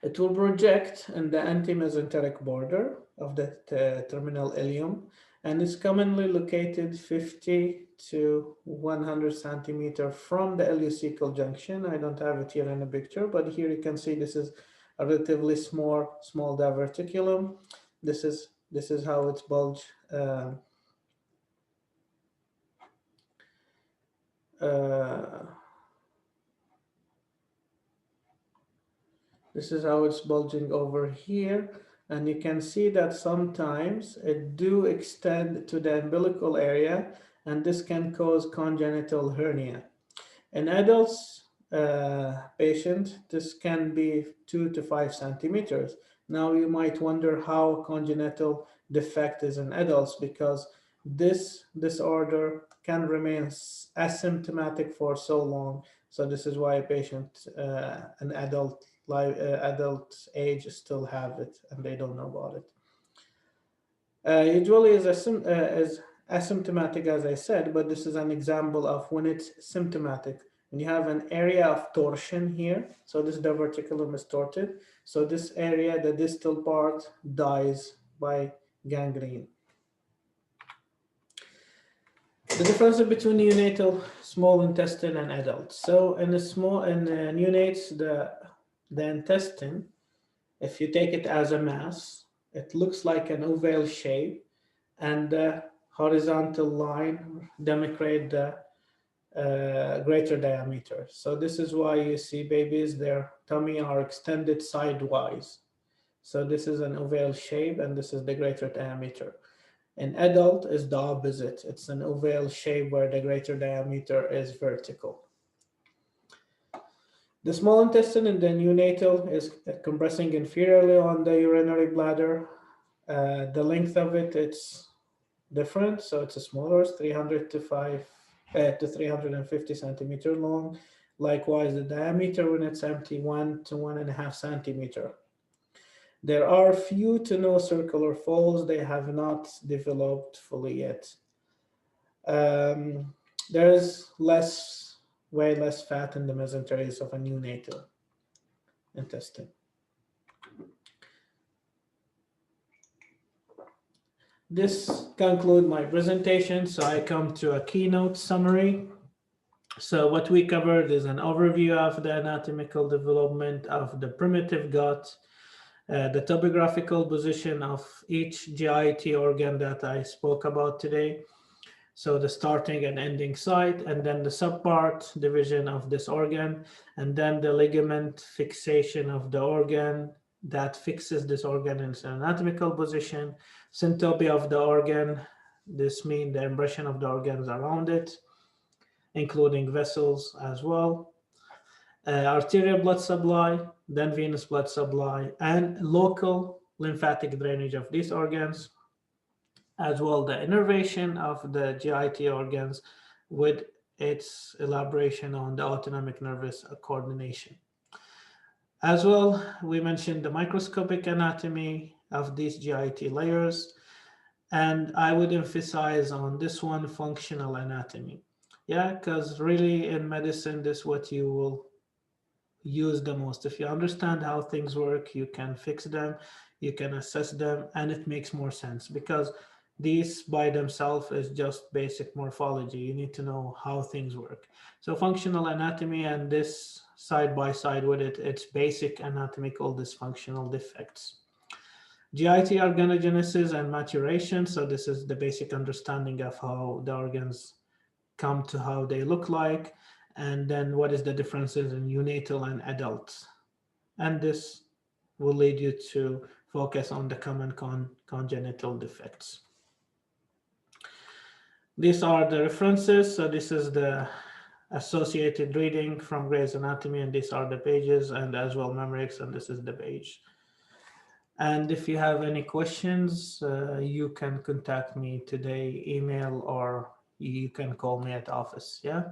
S1: It will project in the anti-mesenteric border of the terminal ileum, and is commonly located 50 to 100 centimeter from the ileocecal junction. I don't have it here in the picture, but here you can see this is a relatively small diverticulum. This is how it's bulged. This is how it's bulging over here. And you can see that sometimes it do extend to the umbilical area, and this can cause congenital hernia. In adults patient, this can be 2 to 5 centimeters. Now you might wonder how congenital defect is in adults, because this disorder can remain asymptomatic for so long. So this is why a patient, an adult age, still have it and they don't know about it. Usually is asymptomatic, as I said, but this is an example of when it's symptomatic. When you have an area of torsion here, so this diverticulum is torted, so this area, the distal part, dies by gangrene. The difference between neonatal small intestine and adult. So in neonates, the intestine, if you take it as a mass, it looks like an oval shape, and the horizontal line demonstrate the greater diameter. So this is why you see babies, their tummy are extended sidewise. So this is an oval shape, and this is the greater diameter. In adult is the opposite. It's an oval shape where the greater diameter is vertical. The small intestine in the neonatal is compressing inferiorly on the urinary bladder. The length of it, it's different. So it's a smaller, it's 300 to 350 centimeter long. Likewise, the diameter when it's empty, 1 to 1.5 centimeter. There are few to no circular folds. They have not developed fully yet. There's way less fat in the mesenteries of a neonatal intestine. This concludes my presentation. So I come to a keynote summary. So what we covered is an overview of the anatomical development of the primitive gut, the topographical position of each GIT organ that I spoke about today. So the starting and ending site, and then the subpart division of this organ, and then the ligament fixation of the organ that fixes this organ in its anatomical position, syntopy of the organ, this means the impression of the organs around it, including vessels as well, arterial blood supply, then venous blood supply, and local lymphatic drainage of these organs, as well the innervation of the GIT organs with its elaboration on the autonomic nervous coordination. As well, we mentioned the microscopic anatomy of these GIT layers, and I would emphasize on this one, functional anatomy. Yeah, because really in medicine, this is what you will use the most. If you understand how things work, you can fix them, you can assess them, and it makes more sense, because these by themselves is just basic morphology. You need to know how things work. So functional anatomy, and this side by side with it, it's basic anatomical dysfunctional defects. GIT organogenesis and maturation. So this is the basic understanding of how the organs come to how they look like, and then what is the differences in neonatal and adults. And this will lead you to focus on the common congenital defects. These are the references. So this is the associated reading from Gray's Anatomy, and these are the pages, and as well Memorex, and this is the page. And if you have any questions, you can contact me today, email, or you can call me at office. Yeah.